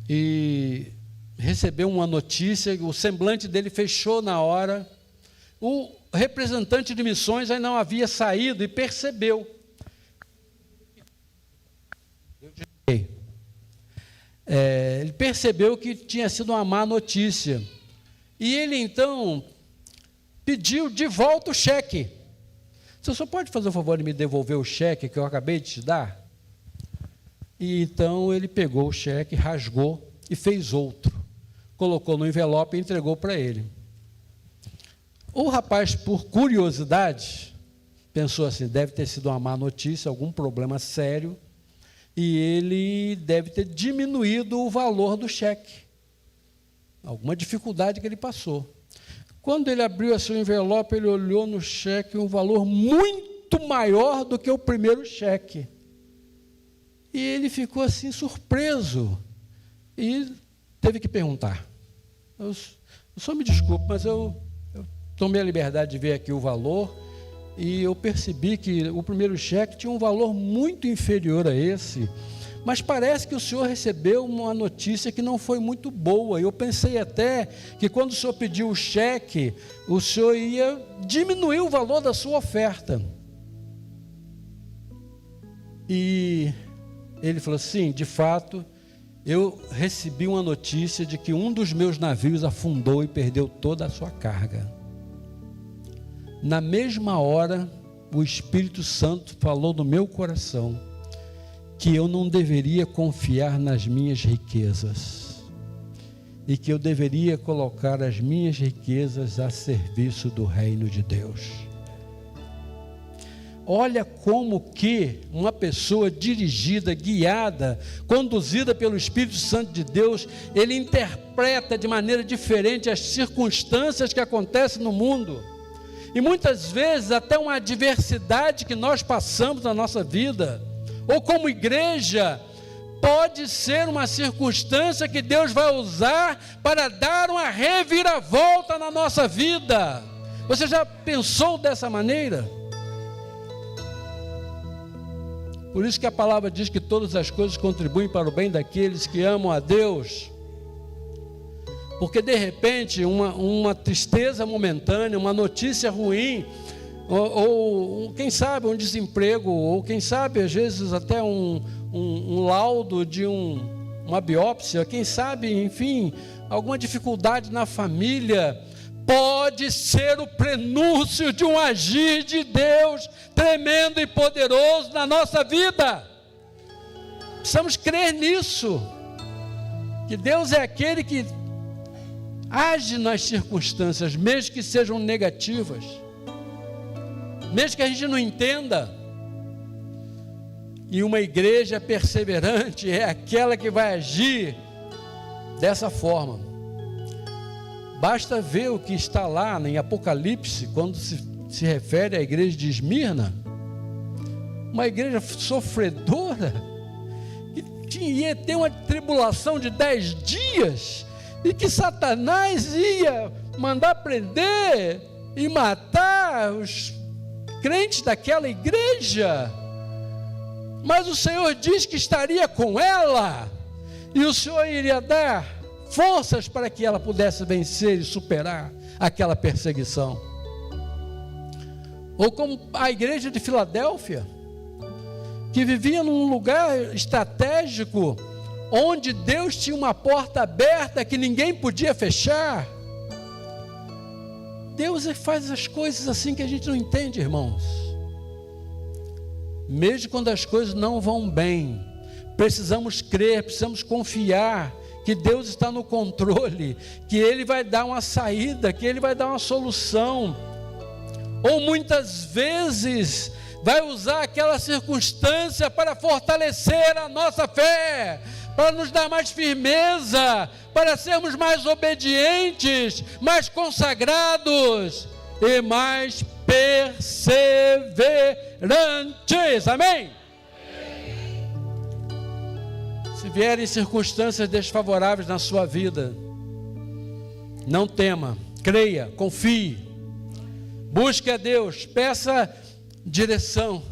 Speaker 1: e recebeu uma notícia. O semblante dele fechou na hora. O representante de missões ainda não havia saído e percebeu. Ele percebeu que tinha sido uma má notícia. E ele então pediu de volta o cheque. Você só pode fazer o favor de me devolver o cheque que eu acabei de te dar? E então ele pegou o cheque, rasgou e fez outro. Colocou no envelope e entregou para ele. O rapaz, por curiosidade, pensou assim, deve ter sido uma má notícia, algum problema sério, e ele deve ter diminuído o valor do cheque. Alguma dificuldade que ele passou. Quando ele abriu esse envelope, ele olhou no cheque um valor muito maior do que o primeiro cheque. E ele ficou assim surpreso e teve que perguntar. Eu só me desculpe, mas eu tomei a liberdade de ver aqui o valor e eu percebi que o primeiro cheque tinha um valor muito inferior a esse, mas parece que o senhor recebeu uma notícia que não foi muito boa. Eu pensei até que quando o senhor pediu o cheque, o senhor ia diminuir o valor da sua oferta. E ele falou assim, de fato, eu recebi uma notícia de que um dos meus navios afundou e perdeu toda a sua carga. Na mesma hora, o Espírito Santo falou no meu coração que eu não deveria confiar nas minhas riquezas e que eu deveria colocar as minhas riquezas a serviço do reino de Deus. Olha como que uma pessoa dirigida, guiada, conduzida pelo Espírito Santo de Deus, ele interpreta de maneira diferente as circunstâncias que acontecem no mundo. E muitas vezes até uma adversidade que nós passamos na nossa vida, ou como igreja, pode ser uma circunstância que Deus vai usar para dar uma reviravolta na nossa vida. Você já pensou dessa maneira? Por isso que a palavra diz que todas as coisas contribuem para o bem daqueles que amam a Deus. Porque de repente uma tristeza momentânea, uma notícia ruim, ou quem sabe um desemprego, ou quem sabe às vezes até um laudo de uma biópsia, quem sabe, enfim, alguma dificuldade na família, pode ser o prenúncio de um agir de Deus tremendo e poderoso na nossa vida. Precisamos crer nisso, que Deus é aquele que age nas circunstâncias, mesmo que sejam negativas, mesmo que a gente não entenda. E uma igreja perseverante é aquela que vai agir dessa forma. Basta ver o que está lá em Apocalipse, quando se refere à igreja de Esmirna, uma igreja sofredora, que ia ter uma tribulação de 10 dias, e que Satanás ia mandar prender e matar os crentes daquela igreja, mas o Senhor diz que estaria com ela, e o Senhor iria dar forças para que ela pudesse vencer e superar aquela perseguição. Ou como a igreja de Filadélfia, que vivia num lugar estratégico, onde Deus tinha uma porta aberta que ninguém podia fechar. Deus faz as coisas assim que a gente não entende, irmãos. Mesmo quando as coisas não vão bem, precisamos crer, precisamos confiar que Deus está no controle, que Ele vai dar uma saída, que Ele vai dar uma solução. Ou muitas vezes vai usar aquela circunstância para fortalecer a nossa fé, para nos dar mais firmeza, para sermos mais obedientes, mais consagrados e mais perseverantes. Amém? Se vierem circunstâncias desfavoráveis na sua vida, não tema, creia, confie, busque a Deus, peça direção,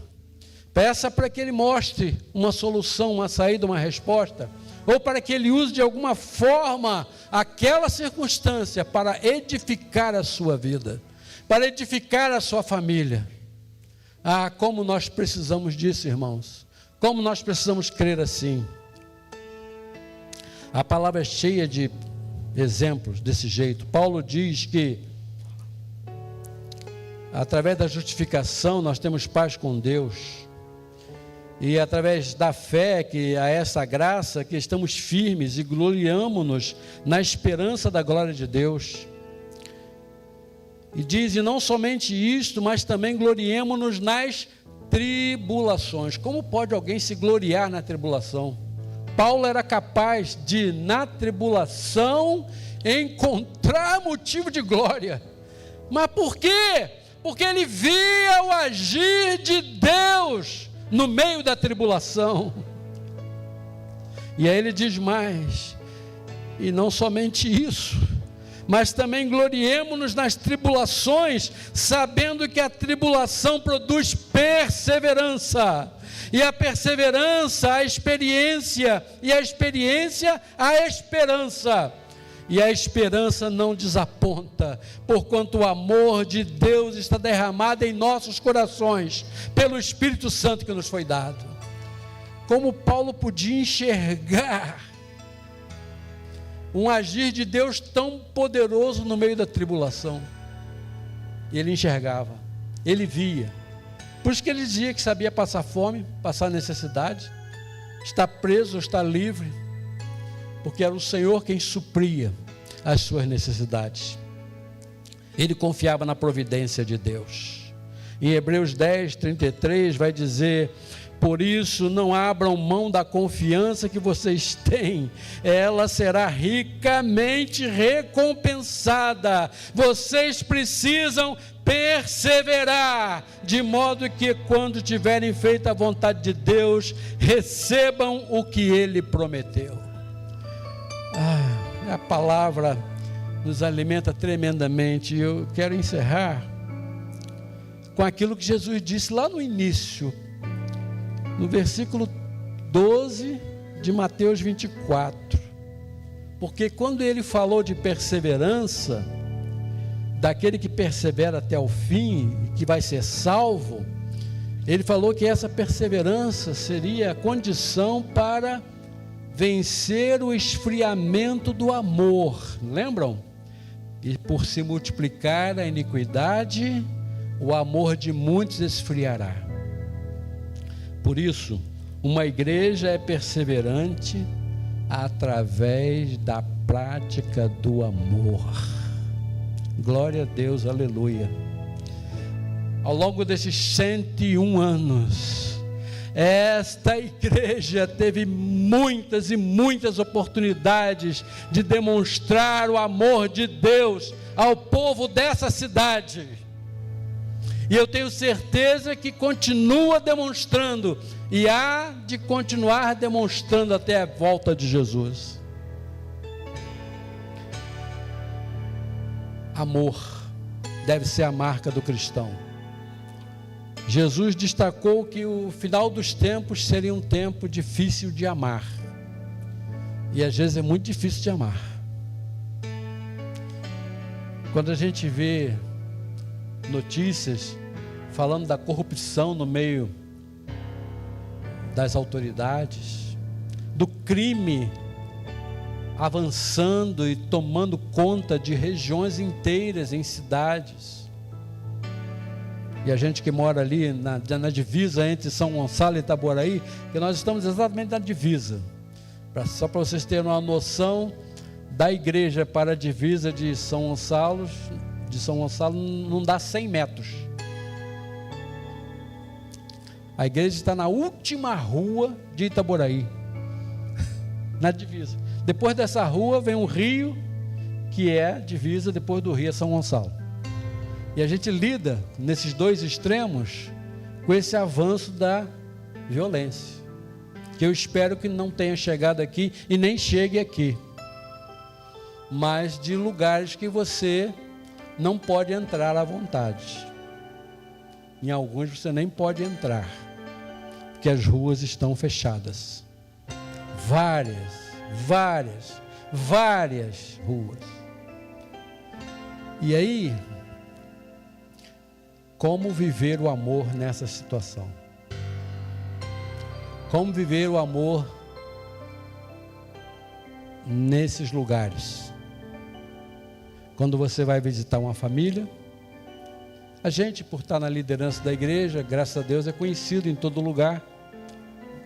Speaker 1: peça para que Ele mostre uma solução, uma saída, uma resposta, ou para que Ele use de alguma forma aquela circunstância para edificar a sua vida, para edificar a sua família. Ah, como nós precisamos disso, irmãos, como nós precisamos crer assim. A palavra é cheia de exemplos desse jeito. Paulo diz que através da justificação nós temos paz com Deus, e através da fé que a essa graça que estamos firmes e gloriamo-nos na esperança da glória de Deus. E diz, e não somente isto, mas também gloriemo-nos nas tribulações. Como pode alguém se gloriar na tribulação? Paulo era capaz de, na tribulação, encontrar motivo de glória. Mas por quê? Porque ele via o agir de Deus no meio da tribulação. E aí ele diz mais, e não somente isso, mas também gloriemo-nos nas tribulações, sabendo que a tribulação produz perseverança, e a perseverança, a experiência, e a experiência, a esperança. E a esperança não desaponta, porquanto o amor de Deus está derramado em nossos corações, pelo Espírito Santo que nos foi dado. Como Paulo podia enxergar um agir de Deus tão poderoso no meio da tribulação? Ele enxergava, ele via. Por isso que ele dizia que sabia passar fome, passar necessidade, estar preso ou estar livre, porque era o Senhor quem supria as suas necessidades. Ele confiava na providência de Deus. Em Hebreus 10, 33 vai dizer: por isso não abram mão da confiança que vocês têm, ela será ricamente recompensada. Vocês precisam perseverar, de modo que quando tiverem feito a vontade de Deus, recebam o que Ele prometeu. A palavra nos alimenta tremendamente. Eu quero encerrar com aquilo que Jesus disse lá no início, no versículo 12 de Mateus 24, porque quando ele falou de perseverança, daquele que persevera até o fim, que vai ser salvo, ele falou que essa perseverança seria a condição para vencer o esfriamento do amor, lembram? E por se multiplicar a iniquidade, o amor de muitos esfriará. Por isso, uma igreja é perseverante através da prática do amor. Glória a Deus, aleluia. Ao longo desses 101 anos, esta igreja teve muitas e muitas oportunidades de demonstrar o amor de Deus ao povo dessa cidade. E eu tenho certeza que continua demonstrando, e há de continuar demonstrando até a volta de Jesus. Amor. deve ser a marca do cristão. Jesus destacou que o final dos tempos seria um tempo difícil de amar. E às vezes é muito difícil de amar. Quando a gente vê notícias falando da corrupção no meio das autoridades, do crime avançando e tomando conta de regiões inteiras em cidades, e a gente que mora ali na divisa entre São Gonçalo e Itaboraí, que nós estamos exatamente na divisa, só para vocês terem uma noção, da igreja para a divisa de São Gonçalo não dá 100 metros. A igreja está na última rua de Itaboraí, na divisa. Depois dessa rua vem um rio, que é a divisa, depois do rio é São Gonçalo. E a gente lida nesses dois extremos com esse avanço da violência, que eu espero que não tenha chegado aqui e nem chegue aqui, mas de lugares que você não pode entrar à vontade. Em alguns você nem pode entrar, porque as ruas estão fechadas. Várias ruas. E aí, como viver o amor nessa situação? Como viver o amor nesses lugares? Quando você vai visitar uma família, a gente, por estar na liderança da igreja, graças a Deus, é conhecido em todo lugar.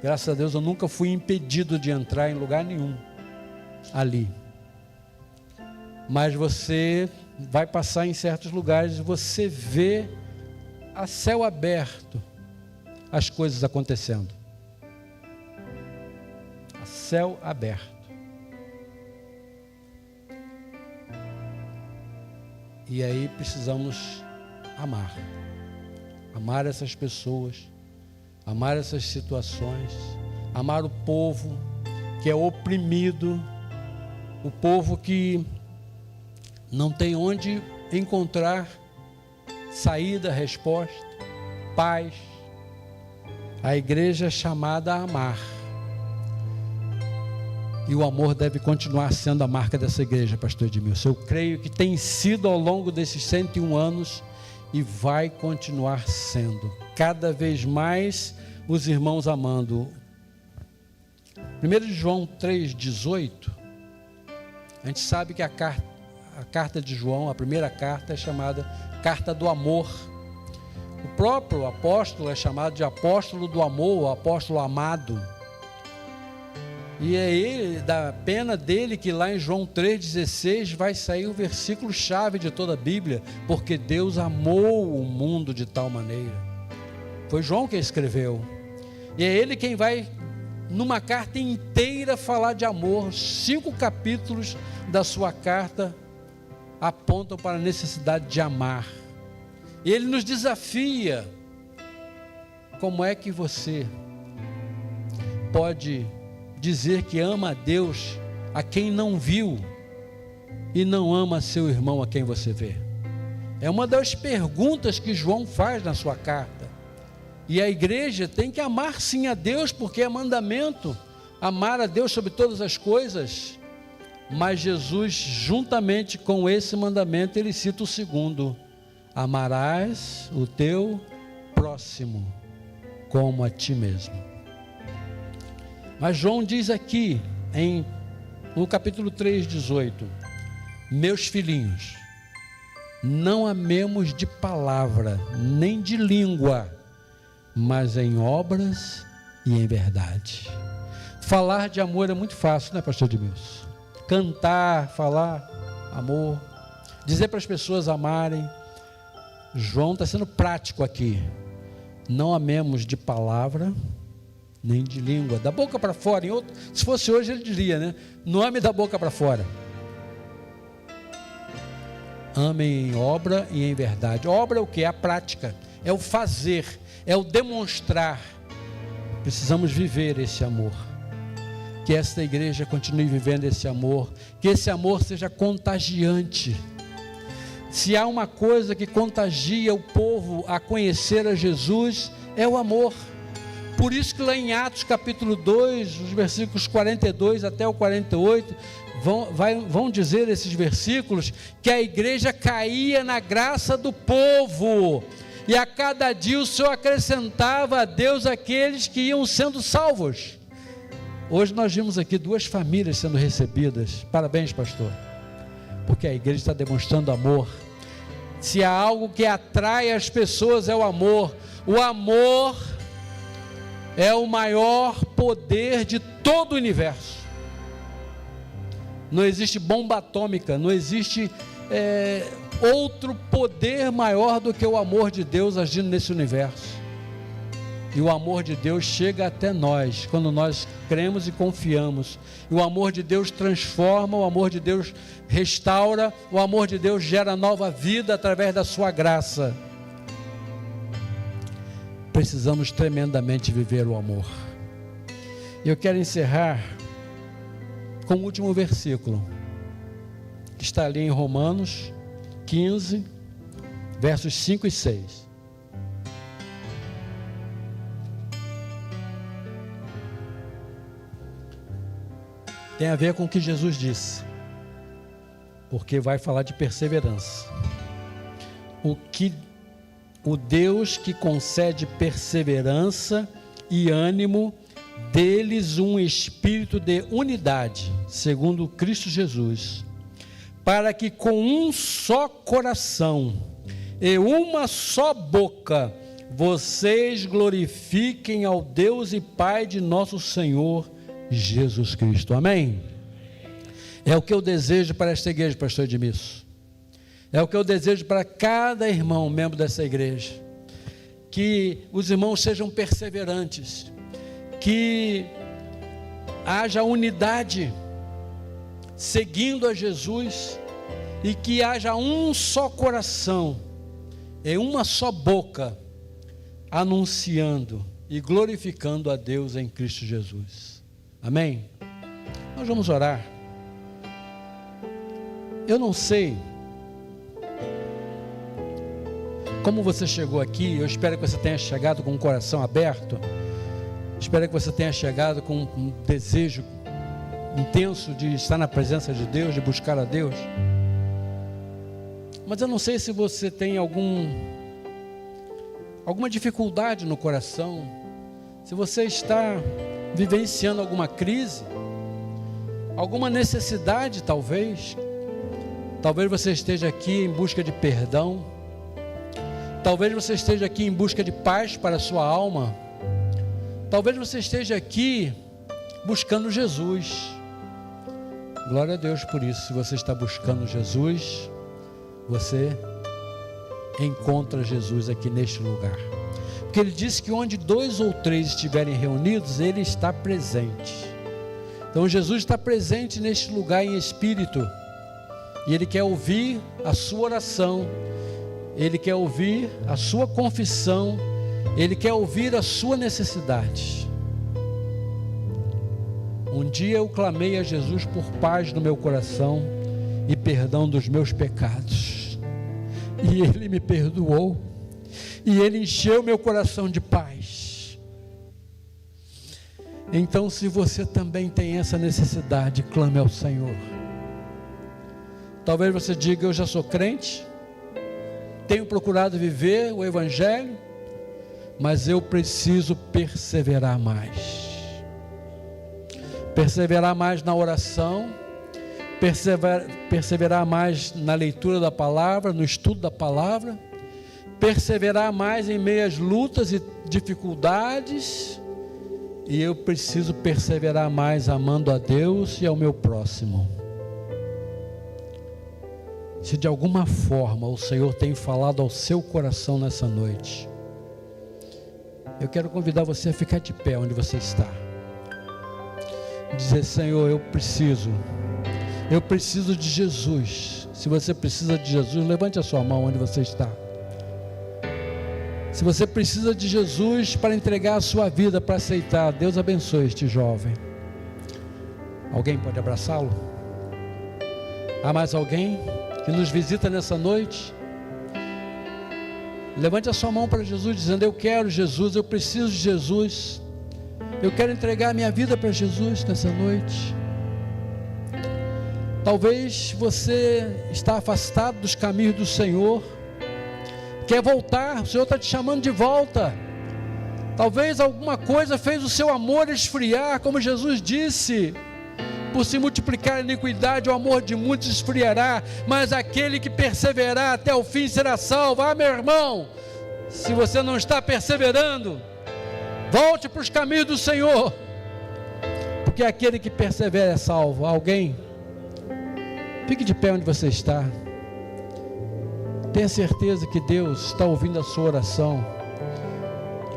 Speaker 1: Graças a Deus, eu nunca fui impedido de entrar em lugar nenhum ali. Mas você vai passar em certos lugares e você vê a céu aberto as coisas acontecendo. A céu aberto. E aí precisamos amar essas pessoas, amar essas situações, amar o povo que é oprimido, o povo que não tem onde encontrar saída, resposta, paz. A igreja é chamada a amar. E o amor deve continuar sendo a marca dessa igreja, pastor Edmilson. Eu creio que tem sido ao longo desses 101 anos e vai continuar sendo. Cada vez mais os irmãos amando. 1 João 3,18, a gente sabe que a carta de João, a primeira carta, é chamada carta do amor. O próprio apóstolo é chamado de apóstolo do amor, o apóstolo amado. E é ele, da pena dele, que lá em João 3,16 vai sair o versículo chave de toda a Bíblia, porque Deus amou o mundo de tal maneira. Foi João quem escreveu. E é ele quem vai, numa carta inteira, falar de amor. 5 capítulos da sua carta apontam para a necessidade de amar. E ele nos desafia. Como é que você pode dizer que ama a Deus a quem não viu e não ama seu irmão a quem você vê? É uma das perguntas que João faz na sua carta. E a igreja tem que amar sim a Deus, porque é mandamento amar a Deus sobre todas as coisas. Mas Jesus, juntamente com esse mandamento, ele cita o segundo: amarás o teu próximo como a ti mesmo. Mas João diz aqui, no capítulo 3,18: meus filhinhos, não amemos de palavra, nem de língua, mas em obras e em verdade. Falar de amor é muito fácil, né, pastor Edmilson? Cantar, falar amor, dizer para as pessoas amarem. João está sendo prático aqui. Não amemos de palavra, nem de língua, da boca para fora. Se fosse hoje ele diria, né? Não ame da boca para fora. Amem em obra e em verdade. Obra é o que? É a prática, é o fazer, é o demonstrar. Precisamos viver esse amor. Que esta igreja continue vivendo esse amor, que esse amor seja contagiante, Se há uma coisa que contagia o povo a conhecer a Jesus, é o amor. Por isso que lá em Atos capítulo 2, os versículos 42 até o 48, vão dizer esses versículos, que a igreja caía na graça do povo, e a cada dia o Senhor acrescentava a Deus aqueles que iam sendo salvos. Hoje nós vimos aqui 2 famílias sendo recebidas. Parabéns, pastor, porque a igreja está demonstrando amor. Se há algo que atrai as pessoas, é o amor. O amor é o maior poder de todo o universo. Não existe bomba atômica, não existe outro poder maior do que o amor de Deus agindo nesse universo. E o amor de Deus chega até nós, quando nós cremos e confiamos. E o amor de Deus transforma, o amor de Deus restaura, o amor de Deus gera nova vida através da sua graça. Precisamos tremendamente viver o amor. E eu quero encerrar com o último versículo, que está ali em Romanos 15, versos 5 e 6. Tem a ver com o que Jesus disse, porque vai falar de perseverança. O Deus que concede perseverança e ânimo, deles um espírito de unidade, segundo Cristo Jesus, para que com um só coração e uma só boca, vocês glorifiquem ao Deus e Pai de nosso Senhor Jesus Cristo. Amém? É o que eu desejo para esta igreja, pastor Edmilson. É o que eu desejo para cada irmão, membro dessa igreja. Que os irmãos sejam perseverantes, que haja unidade, seguindo a Jesus, e que haja um só coração, e uma só boca, anunciando e glorificando a Deus em Cristo Jesus. Amém? Nós vamos orar. Eu não sei como você chegou aqui. Eu espero que você tenha chegado com o coração aberto. Espero que você tenha chegado com um desejo intenso de estar na presença de Deus, de buscar a Deus. Mas eu não sei se você tem alguma dificuldade no coração, se você está vivenciando alguma crise, alguma necessidade talvez você esteja aqui em busca de perdão, talvez você esteja aqui em busca de paz para a sua alma, talvez você esteja aqui buscando Jesus. Glória a Deus por isso. Se você está buscando Jesus, você encontra Jesus aqui neste lugar, porque Ele disse que onde 2 ou 3 estiverem reunidos, Ele está presente. Então Jesus está presente neste lugar em espírito, e Ele quer ouvir a sua oração, Ele quer ouvir a sua confissão, Ele quer ouvir a sua necessidade. Um dia eu clamei a Jesus por paz no meu coração e perdão dos meus pecados, e Ele me perdoou, e Ele encheu meu coração de paz. Então, se você também tem essa necessidade, clame ao Senhor. Talvez você diga: eu já sou crente, tenho procurado viver o Evangelho, mas eu preciso perseverar mais. Perseverar mais na oração, perseverar mais na leitura da palavra, no estudo da palavra, perseverar mais em meio às lutas e dificuldades, e eu preciso perseverar mais amando a Deus e ao meu próximo. Se de alguma forma o Senhor tem falado ao seu coração nessa noite, eu quero convidar você a ficar de pé onde você está. Dizer: Senhor, eu preciso de Jesus. Se você precisa de Jesus, levante a sua mão onde você está. Se você precisa de Jesus para entregar a sua vida, para aceitar, Deus abençoe este jovem. Alguém pode abraçá-lo? Há mais alguém que nos visita nessa noite, levante a sua mão para Jesus, dizendo: eu quero Jesus, eu preciso de Jesus, eu quero entregar a minha vida para Jesus nessa noite. Talvez você está afastado dos caminhos do Senhor, quer voltar, o Senhor está te chamando de volta. Talvez alguma coisa fez o seu amor esfriar, como Jesus disse: por se multiplicar a iniquidade, o amor de muitos esfriará, mas aquele que perseverar até o fim será salvo. Ah, meu irmão, se você não está perseverando, volte para os caminhos do Senhor, porque aquele que persevera é salvo. Alguém, fique de pé onde você está. Tenha certeza que Deus está ouvindo a sua oração,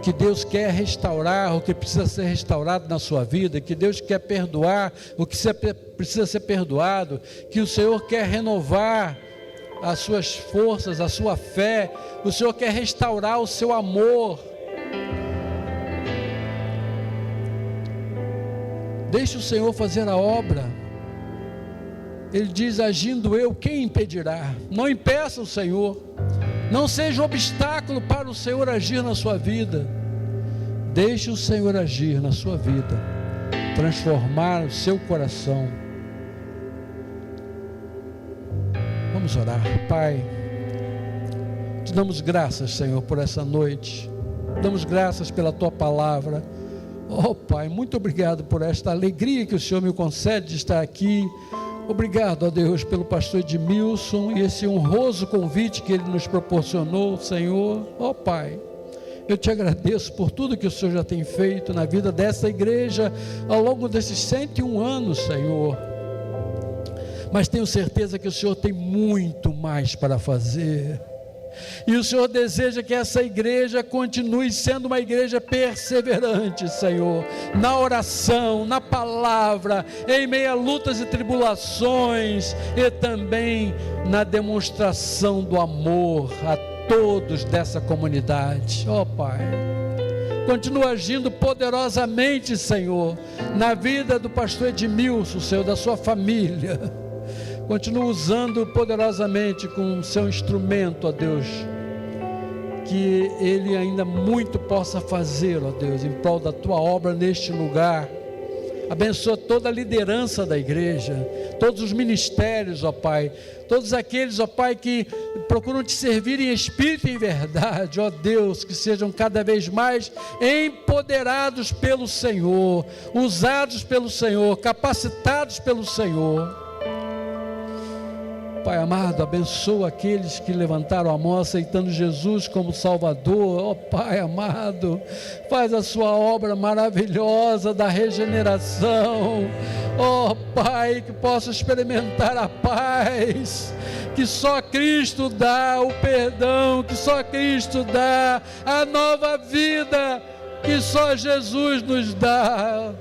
Speaker 1: que Deus quer restaurar o que precisa ser restaurado na sua vida, que Deus quer perdoar o que precisa ser perdoado, que o Senhor quer renovar as suas forças, a sua fé, o Senhor quer restaurar o seu amor. Deixe o Senhor fazer a obra. Ele diz: agindo eu, quem impedirá? Não impeça o Senhor. Não seja um obstáculo para o Senhor agir na sua vida. Deixe o Senhor agir na sua vida, transformar o seu coração. Vamos orar. Pai, te damos graças, Senhor, por essa noite. Damos graças pela tua palavra. Oh Pai, muito obrigado por esta alegria que o Senhor me concede de estar aqui. Obrigado, ó Deus, pelo pastor Edmilson e esse honroso convite que ele nos proporcionou, Senhor. Ó Pai, eu te agradeço por tudo que o Senhor já tem feito na vida dessa igreja ao longo desses 101 anos, Senhor. Mas tenho certeza que o Senhor tem muito mais para fazer. E o Senhor deseja que essa igreja continue sendo uma igreja perseverante, Senhor, na oração, na palavra, em meio a lutas e tribulações, e também na demonstração do amor a todos dessa comunidade. Ó Pai, continua agindo poderosamente, Senhor, na vida do pastor Edmilson, Senhor, da sua família. Continua usando poderosamente com o seu instrumento, ó Deus, que ele ainda muito possa fazer, ó Deus, em prol da tua obra neste lugar. Abençoa toda a liderança da igreja, todos os ministérios, ó Pai, todos aqueles, ó Pai, que procuram te servir em espírito e em verdade, ó Deus, que sejam cada vez mais empoderados pelo Senhor, usados pelo Senhor, capacitados pelo Senhor. Pai amado, abençoa aqueles que levantaram a mão aceitando Jesus como Salvador. Ó Pai amado, faz a sua obra maravilhosa da regeneração. Ó Pai, que possa experimentar a paz que só Cristo dá, o perdão que só Cristo dá, a nova vida que só Jesus nos dá.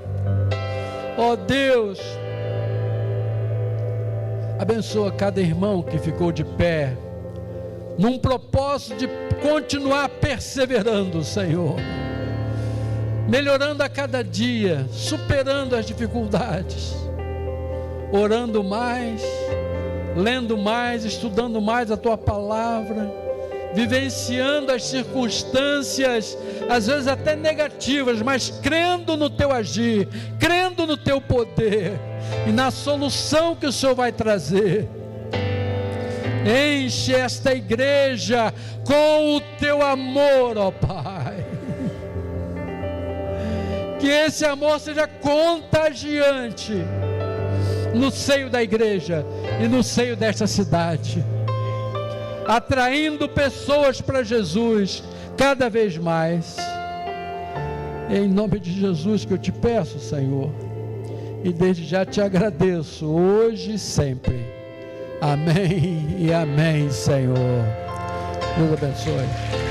Speaker 1: Ó Deus, abençoa cada irmão que ficou de pé, num propósito de continuar perseverando, Senhor, melhorando a cada dia, superando as dificuldades, orando mais, lendo mais, estudando mais a tua palavra, vivenciando as circunstâncias, às vezes até negativas, mas crendo no teu agir, crendo no teu poder e na solução que o Senhor vai trazer. Enche esta igreja com o teu amor, ó Pai, que esse amor seja contagiante no seio da igreja e no seio desta cidade, atraindo pessoas para Jesus cada vez mais. Em nome de Jesus que eu te peço, Senhor, e desde já te agradeço, hoje e sempre. Amém e amém, Senhor. Deus abençoe.